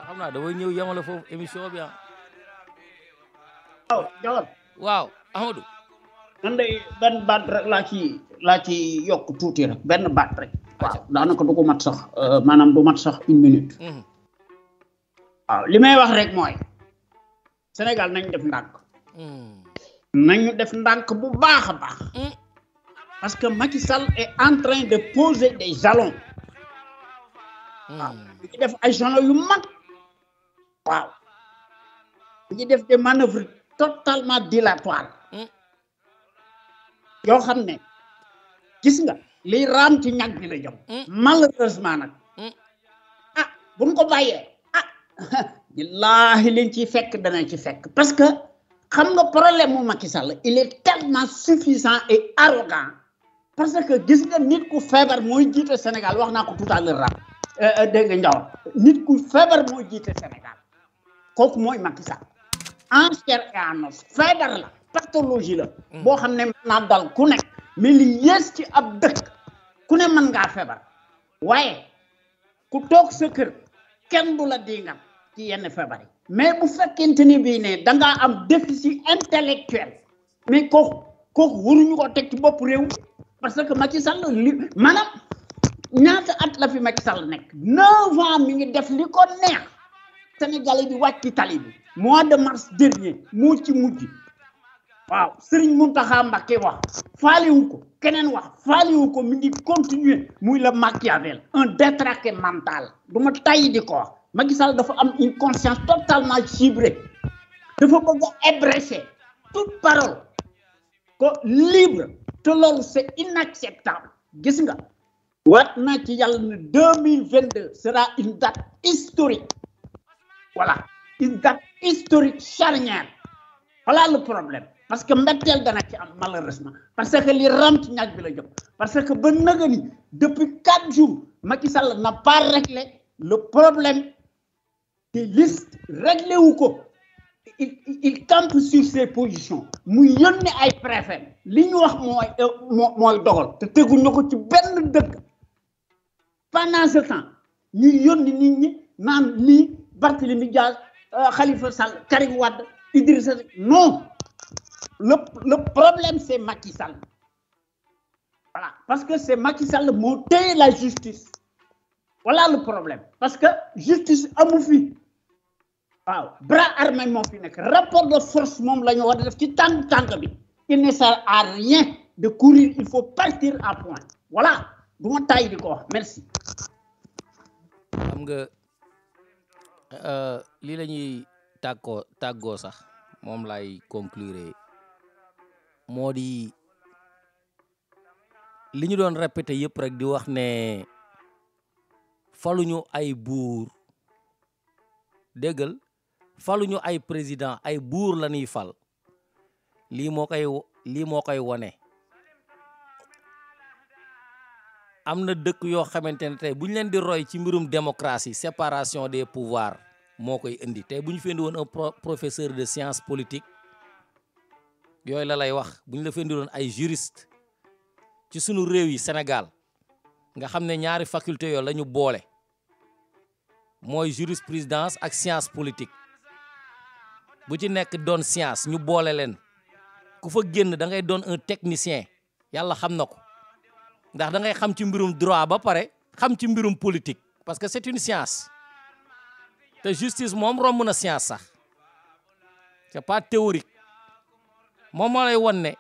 xam naa damay ñëw yemale foofu émission bi waaw Jawar waaw Amadou man de benn baat rek laa ci yokk tuuti rek benn baat rek waaw daanaka du ko mat sax maanaam du mat sax une minute waaw li may wax rek mooy Sénégal nañ def ndànk bu baax a baax parce que Macky Sall est en train de poser des jalons waaw di def ay jalons yu mag waaw di def des manœuvres totalement dilatoires yoo xam ne gis nga liy raam ci ñag bi la jëm malheureusement nag ah buñ ko bàyyee billaahi liñ ciy fekk dana ci fekk parce que xam nga problème mu Macky Sall il est tellement suffisant et arrogant parce que gis nga nit ku feebar mooy jiite Sénégal wax naa ko tout à l'heure dégg nga Ndiaw nit ku feebar mooy jiite Sénégal kooku mooy Macky Sall en chair et en os feebar la pathologie la boo xam ne mën naa dal ku nekk mais li yées ci ab dëkk ku ne mën ngaa feebar waaye ku toog sa kër kenn du la dingat ci yenn feebar yi mais bu fekkente ni bii ne da ngaa am déficit intellectuel mais kooku waruñu ko teg ci bopp réew parce que Macky Sall li maanaam ñaata at la fi Macky Sall nekk 9 ans mi ngi def li ko neex Sénégalais bi wàcc ci tali bi mois de mars dernier moo ci mujj waaw Serigne Mountakha Mbacké wax faalewu ko keneen wax faalewu ko mi ngi continuer muy le Machiavel un détraqué mental du ma tàyyi di ko wax Macky Sall dafa am une conscience totalement gibrée dafa bëgg a ébrécher toute parole ko libre te loolu c'est inacceptable gis nga waat naa ci yàlla ne 2022 sera une date historique voilà une date historique charnière voilà le problème parce que mbetteel dana ci am malheureusement parce que li ram ci ñaag bi la jëm parce que ba nëga ni depuis 4 jours Macky Sall n'a pas réglé le problème des listes réglé wu ko il campe sur ses positions mu yónni ay préfet li ñu wax mooy dogal te teguñu ko ci benn dëkk pendant ce temps ñu yónni nit ñi naan lii Barthélémy Dias Khalifa Sall Karim Wade Idrissa non le problème c'est Macky Sall voilà parce que c'est Macky Sall moo téye la justice voilà le problème parce que justice amu fi waaw bras armé moo fi nekk rapport de force moom la ñu war a def ci tànk bi il ne sert à rien de courir il faut partir à point voilà du ma taay di ko wax merci. xam nga lii la ñuy tàggoo sax moom lay conclure moo di li ñu doon répété yëpp rek di wax ne faluñu ay buur déggal faluñu ay président ay buur la ñuy fal lii moo koy wone am na dëkk yoo xamante ne tey bu ñu leen di roy ci mbirum démocratie séparation des pouvoirs moo koy indi tey bu ñu fendi woon un professeur de sciences politiques yooyu la lay wax bu ñu la fendi woon ay juriste ci sunu réew yi Sénégal nga xam ne ñaari faculté yooyu la ñu boole mooy jurisprudence ak science politique bu ci nekk doon science ñu boole leen ku fa génn da ngay doon un technicien yàlla xam na ko ndax da ngay xam ci mbirum droit ba pare xam ci mbirum politique parce que c'est une science te justice moom romb na science sax c'est pas théorique moom moo lay won ne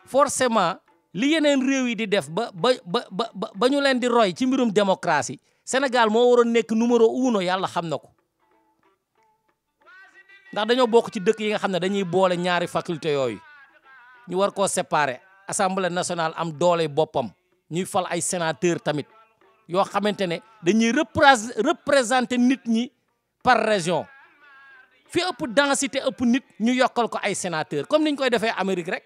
forcément li yeneen réew yi di def ba ñu leen di roy ci mbirum démocratie Sénégal moo waroon nekk numéro 1 yàlla xam na ko ndax dañoo bokk ci dëkk yi nga xam ne dañuy boole ñaari faculté yooyu ñu war koo séparer assemblée nationale am doole boppam ñuy fal ay sénateur tamit yoo xamante ne dañuy représenter nit ñi par région fi ëpp densité ëpp nit ñu yokkal ko ay sénateur comme niñ koy defee Amérique rek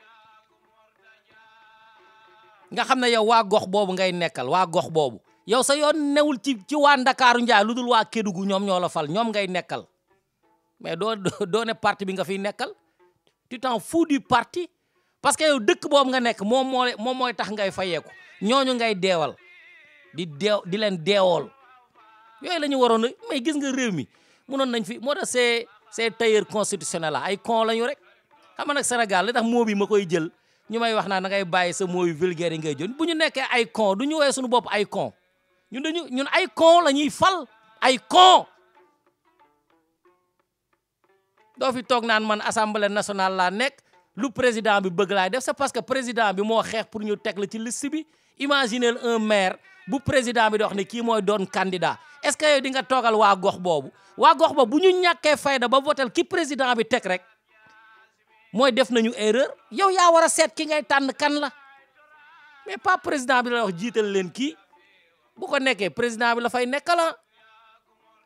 nga xam ne yow waa gox boobu ngay nekkal waa gox boobu yow sa yoon newul ci waa Ndakaaru Njaay lu dul waa Kédougou ñoom ñoo la fal ñoom ngay nekkal mais doo ne parti bi nga fiy nekkal tu t'en fous du parti parce que yow dëkk boobu nga nekk moom mooy tax ngay fayeeku ñooñu ngay deewal di leen deewool yooyu la ñu waroon mais gis nga réew mi mënoon nañ fi moo tax c'est tailleur constitutionnel la ay con la ñu rek xam nga nag Sénégal li tax moo bi ma koy jël ñu may wax naa da ngay bàyyi sa mooy vulgaire yi ngay jël bu ñu nekkee ay con du ñu woowee suñu bopp ay con ñun ay con la ñuy fal ay con doo fi toog naan man assemblée nationale laa nekk lu président bi bëgg laay def c'est parce que président bi moo xeex pour ñu teg la ci liste bi imaginez un maire bu président bi di wax ne kii mooy doon candidat est-ce que yow di nga toogal waa gox boobu bu ñu ñàkkee fayda ba votel ki président bi teg rek mooy def nañu erreur yow yaa war a seet ki ngay tànn kan la mais pas président bi la wax jiital leen kii bu ko nekkee président bi la fay nekkala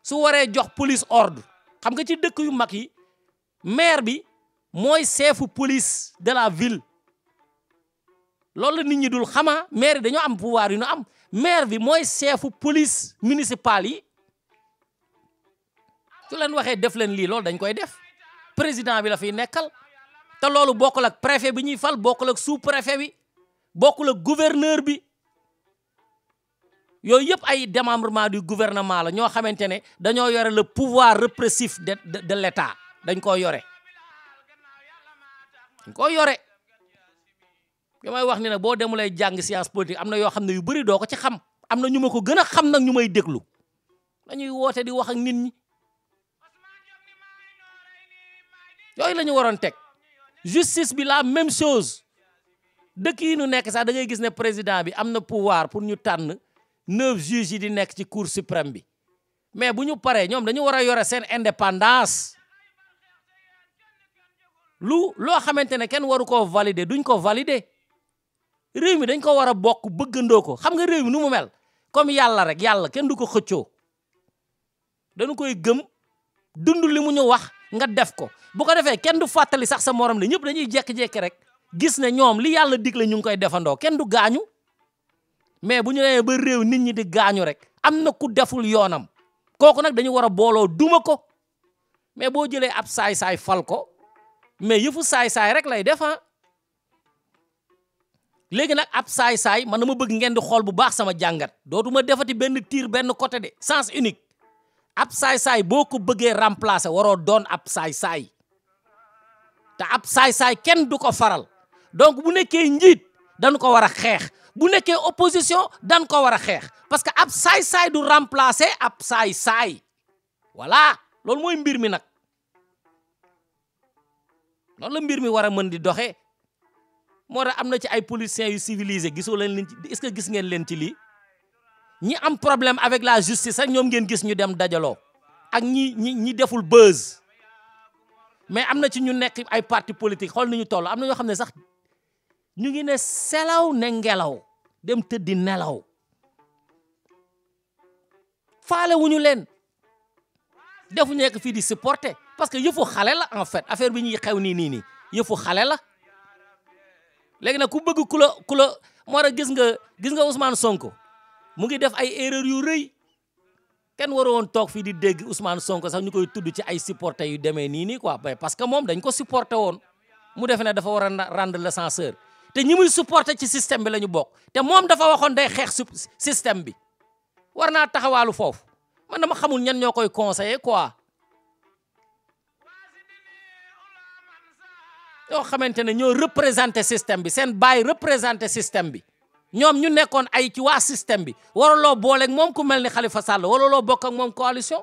su waree jox police ordre xam nga ci dëkk yu mag yi maire bi mooy chefu police de la ville loolu la nit ñi dul xama maire yi dañoo am pouvoir yu ñu am maire bi mooy chefu police municipale yi su leen waxee def leen lii loolu dañ koy def président bi la fiy nekkal te loolu bokkul ak préfet bi ñuy fal bokkul ak sous préfet bi bokkul ak gouverneur bi yooyu yëpp ay démembrement du gouvernement la ñoo xamante ne dañoo yore le pouvoir répressif de l'État dañ koo yore li may wax ni nag boo demulee jàng science politique am na yoo xam ne yu bëri doo ko ci xam am na ñu ma ko gën a xam nag ñu may déglu dañuy woote di wax ak nit ñi yooyu la ñu waroon teg justice bi la même chose dëkk yi nu nekk sax da ngay gis ne président bi am na pouvoir pour ñu tànn 9 juges yi di nekk ci cour suprême bi mais bu ñu paree ñoom dañu war a yore seen indépendance loo xamante ne kenn waru koo valider duñ ko valider réew mi dañ ko war a bokk bëggandoo ko xam nga réew mi nu mu mel comme yàlla rek yàlla kenn du ko xëccoo dañu koy gëm dund li mu ñu wax nga def ko bu ko defee kenn du fàttali sax sa morom ne ñëpp dañuy jekki-jekki rek gis ne ñoom li yàlla digle ñu ngi koy defandoo kenn du gaañu mais bu ñu demee ba réew nit ñi di gaañu rek am na ku deful yoonam kooku nag dañu war a booloo duma ko mais boo jëlee ab saay-saay fal ko mais yëfu saay-saay rek lay def léegi nag ab saay-saay man dama bëgg ngeen di xool bu baax sama jàngat dootuma defati benn tir benn côté de sens unique ab saay-saay boo ko bëggee remplacer waroo doon ab saay-saay te ab saay-saay kenn du ko faral donc bu nekkee njiit dañu ko war a xeex bu nekkee opposition dañ ko war a xeex parce que ab saay-saay du remplacer ab saay-saay voilà loolu mooy mbir mi nag noonu la mbir mi war a mën di doxee moo tax am na ci ay politiciens yu civilisé gisoo leen ci est-ce que gis ngeen leen ci lii ñi am problème avec la justice rek ñoom ngeen gis ñu dem dajaloo ak ñi deful buzz mais am na ci ñu nekk ay parti politique xool nañu toll am na ñoo xam ne sax ñu ngi ne selaw ne ngelaw dem tëddi nelaw faale wuñu leen defu nekk fii di supporter parce que yëfu xale la en fait affaire bi ñuy xew nii yëfu xale la léegi nag ku bëgg ku la moo tax gis nga Ousmane Sonko mu ngi def ay erreur yu rëy kenn waroon toog fii di dégg Ousmane Sonko sax ñu koy tudd ci ay supporter yu demee nii quoi parce que moom dañ ko supporter woon mu defe ne dafa war a rendre le censeur te ñi muy supporter ci système bi la ñu bokk te moom dafa waxoon day xeex système bi war naa taxawaalu foofu man dama xamul ñan ñoo koy conseiller quoi yoo xamante ne ñoo représenté système bi seen baay représenté système bi ñoom ñu nekkoon ay ci waa système bi waraloo booleeg moom ku mel ni Khalifa Sall waraloo bokk ak moom coalition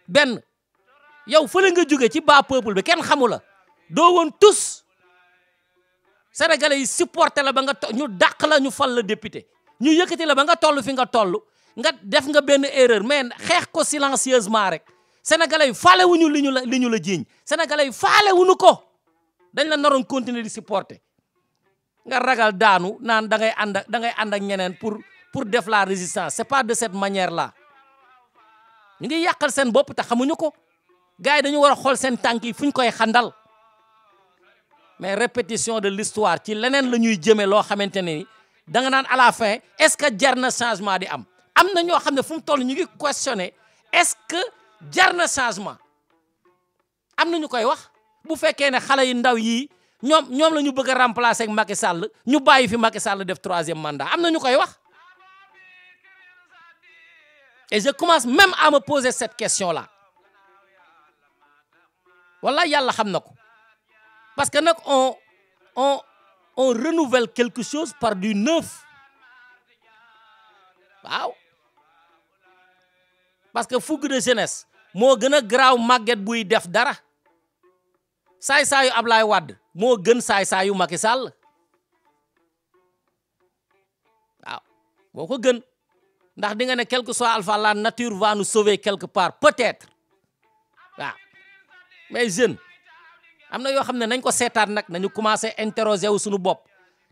benn yow fële nga jóge ci bas peuple bi kenn xamu la doo woon tous sénégalais yi supporté la ba nga ñu dàq la ñu fal la député ñu yëkkati la ba nga toll fi nga toll nga def nga benn erreur mais xeex ko silencieusement rek sénégalais yi faale wuñu li ñu la jiiñ sénégalais yi faale wuñu ko dañ la naroon continuer di supporter nga ragal daanu naan da ngay ànd ak ñeneen pour def la résistance c'est pas de cette manière là ñu ngi yàqal seen bopp te xamuñu ko gars yi dañu war a xool seen tànk yi fu ñu koy xandal mais répétition de l'histoire ci leneen la ñuy jëmee loo xamante ne ni da nga naan à la fin est-ce que jar na changement di am na ñoo xam ne fu mu toll ñu ngi questionner est-ce que jar na changement am na ñu koy wax bu fekkee ne xale yu ndaw yii ñoom la ñu bëgg a remplacer ak Macky Sall ñu bàyyi fi Macky Sall def 3e mandat am na ñu koy wax et je commence même à me poser cette question là wala yàlla xam na ko parce que nag on renouvelle quelque chose par du neuf waaw parce que fougue de jeunesse moo gën a garaaw màgget buy def dara saay-saayu Ablaye Wade moo gën saay-saayu Macky Sall waaw moo ko gën ndax di nga ne quel que soit alpha la nature va nous sauver quelque part peut-être waaw mais jeune am na yoo xam ne nañ ko seetaat nag nañu commencé interroger wu suñu bopp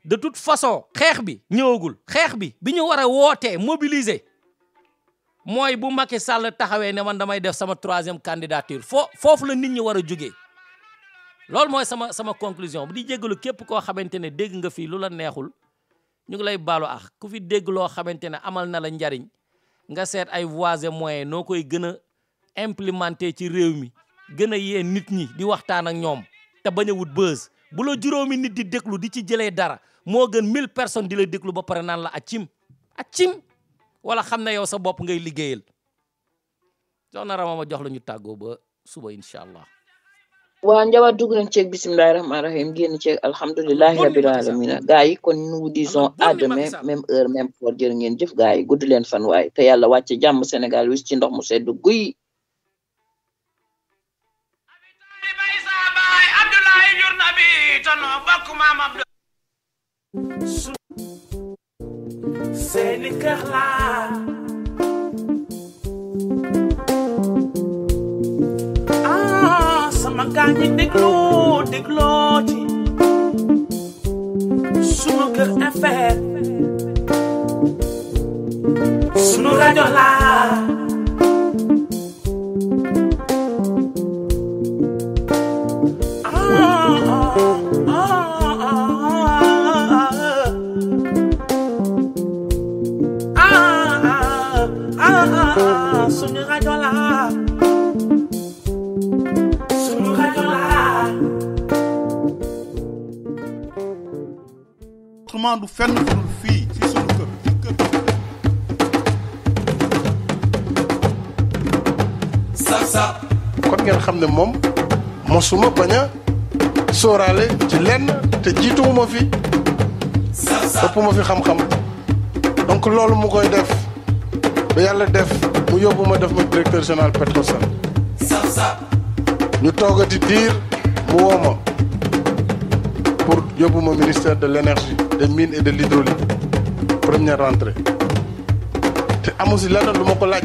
de toute façon xeex bi ñëwagul xeex bi ñu war a wootee mobiliser mooy bu Macky Sall taxawee ne man damay def sama 3e candidature foofu la nit ñi war a jógee loolu mooy sama conclusion bu di jéggalu képp koo xamante ne dégg nga fii lu la neexul ñu ngi lay baalu ak ku fi dégg loo xamante ne amal na la njariñ nga seet ay voies et moyens noo koy gën a implémenter ci réew mi gën a yee nit ñi di waxtaan ak ñoom te bañ a wut buzz bu la juróomi nit di déglu di ci jëlee dara moo gën 1000 personnes di la déglu ba pare naan la accim wala xam ne yow sa bopp ngay liggéeyal soxna Rama ma jox la ñu tàggoo ba suba incha allah waa njabar dugg nañ ceeg bisimilahi rahmaani rahim génn ceeg alhamdulilahi rabil alamina gars yi kon nous disons à demain même heure même port jërë ngeen jëf gars yi gudd leen fan waay te yàlla wàcce jàmm Sénégal wis ci ndox mu sedd guy seeni kër laa sama gaa ñi dégloo ci sunu kër FM sunu rajo laa sunu rajo laa autrement du fenn fu dul fii ci sunu kër kon ngeen xam ne moom mosuma bañ a sóoraale ci lenn te jiituwuma fi ëpp ma fi xam-xam donc loolu mu koy def ba yàlla def mu yóbbu ma def ma directeur général Petrosen ñu toogati diir mu woo ma pour yóbbu ma ministère de l'énergie des mines et de l'hydraulique première rentrée te amu si lenn lu ma ko laaj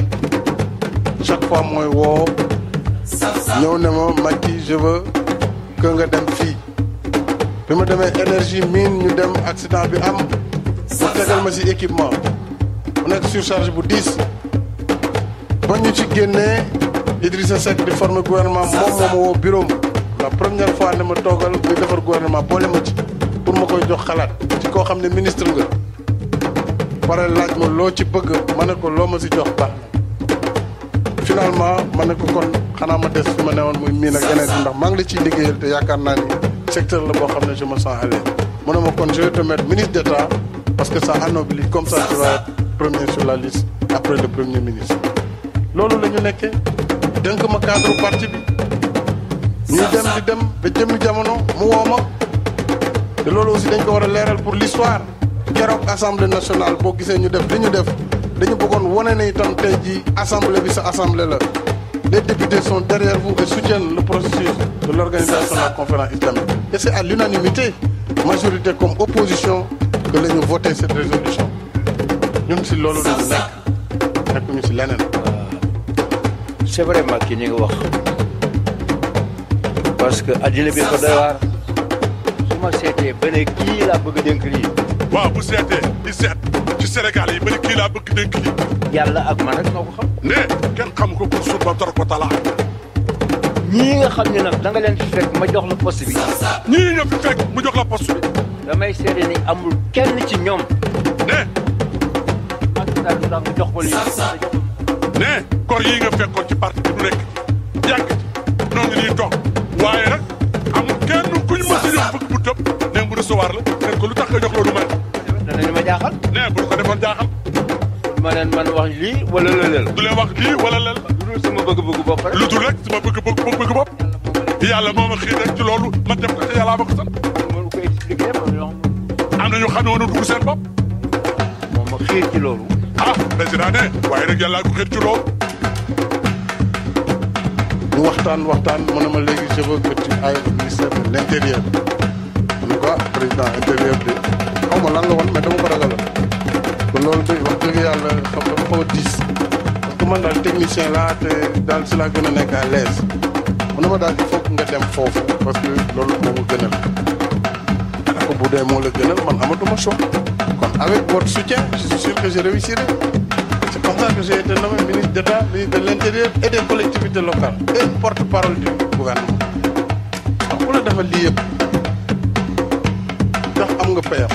chaque fois mooy woo ñëw ne ma Macky je veux que nga dem fii bi ma demee énergie mine ñu dem accident bi am mu tegal ma si équipement mu nekk surcharge bu 10 ba ñu ci génnee Idrissa Seck di former gouvernement moom moo ma woo bureau la première fois ne ma toogal buy defar gouvernement boole ma ci pour ma koy jox xalaat ci koo xam ne ministre nga pare laaj ma loo ci bëgg ma ne ko loo ma si jox baax na finalement ma ne ko kon xanaa ma des fi ma newoon muy miin ak yeneen ndax maa ngi la ciy liggéeyal te yaakaar naa ni secteur la boo xam ne je me sens à l'aise mu ne ma kon je vais te mettre ministre d'État parce que ça anoblit comme ça tu vas être premier sur la liste après le premier ministre loolu la ñu nekkee dënk ma cadre parti bi ñuy dem di dem ba jëmmi jamono mu woo ma te loolu aussi dañ ko war a leeral pour l'histoire keroog assemblée nationale boo gisee ñu def li ñu def dañu bëggoon wane ne itam tey jii assemblée bi sa assemblée la les députés sont derrière vous et soutiennent le processus de l'organisation de la conférence islamique et c'est à l'unanimité majorité comme opposition que la ñu voté cette résolution ñun si loolu la ñu nekkuñu si leneen. c'est vraiment ki ni nga wax parce que addina bi ko doy waar su ma seetee ba ne kii laa bëgg a dénk lii. waaw bu seetee di seet ci Sénégal yi ba ne kii laa bëgg dénk lii. yàlla ak man rek noo ko xam. ne kenn xam ko pour suuf ba tor ko talaa. ñii nga xam ne nag da nga leen fi fekk ma jox la poste bi. ñii nga fi fekk mu jox la poste bi. damay seede ni amul kenn ci ñoom. ne. Macky Sall du tax nga jox ko lii. ne kor yii nga fekkoon ci parti bi du nekk yàgg ci noo ngi nii toog waaye nag amul kenn kuñ mës a jox bëgg bu tëb ne bu recevoir la ne ko lu tax nga jox loolu man. danañ ma jaaxal. ne bu ko defoon jaaxal. ma leen man wax lii wala lëleel. du leen wax lii wala lël. lu dul sama bëgg-bëggu bopp rek. lu dul rek sama bëgg bopp. yàlla moo ma xiir rek ci loolu ma def ko te yàlla ma ko sant. mënu ko expliquer am na ñu xam ne woon dugg seen bopp. moom ma xiir ci loolu. ah président ne waaye nag yàlla ko xiir ci loolu. ñu waxtaan mu ne ma léegi je veux que tu ailles au ministère de l'intérieur. en tout cas président intérieur bi xaw ma lan la woon mais dama ko ragal kon loolu de wax dëgg yàlla xam dafa xaw a diis parce que man daal technicien laa te daal si laa gën a nekk à l'aise mu ne ma daal il faut que nga dem foofu parce que loolu moo ma gënal ko bu dee moo la gënal man amatuma choix kon avec votre soutien je suis sûr que je réussirai. C'est comme ça que j'ai été nommé ministre d'État, ministre de l'Intérieur et des collectivités locales et porte-parole du gouvernement. Donc ku la defal lii yëpp ndax am nga payam.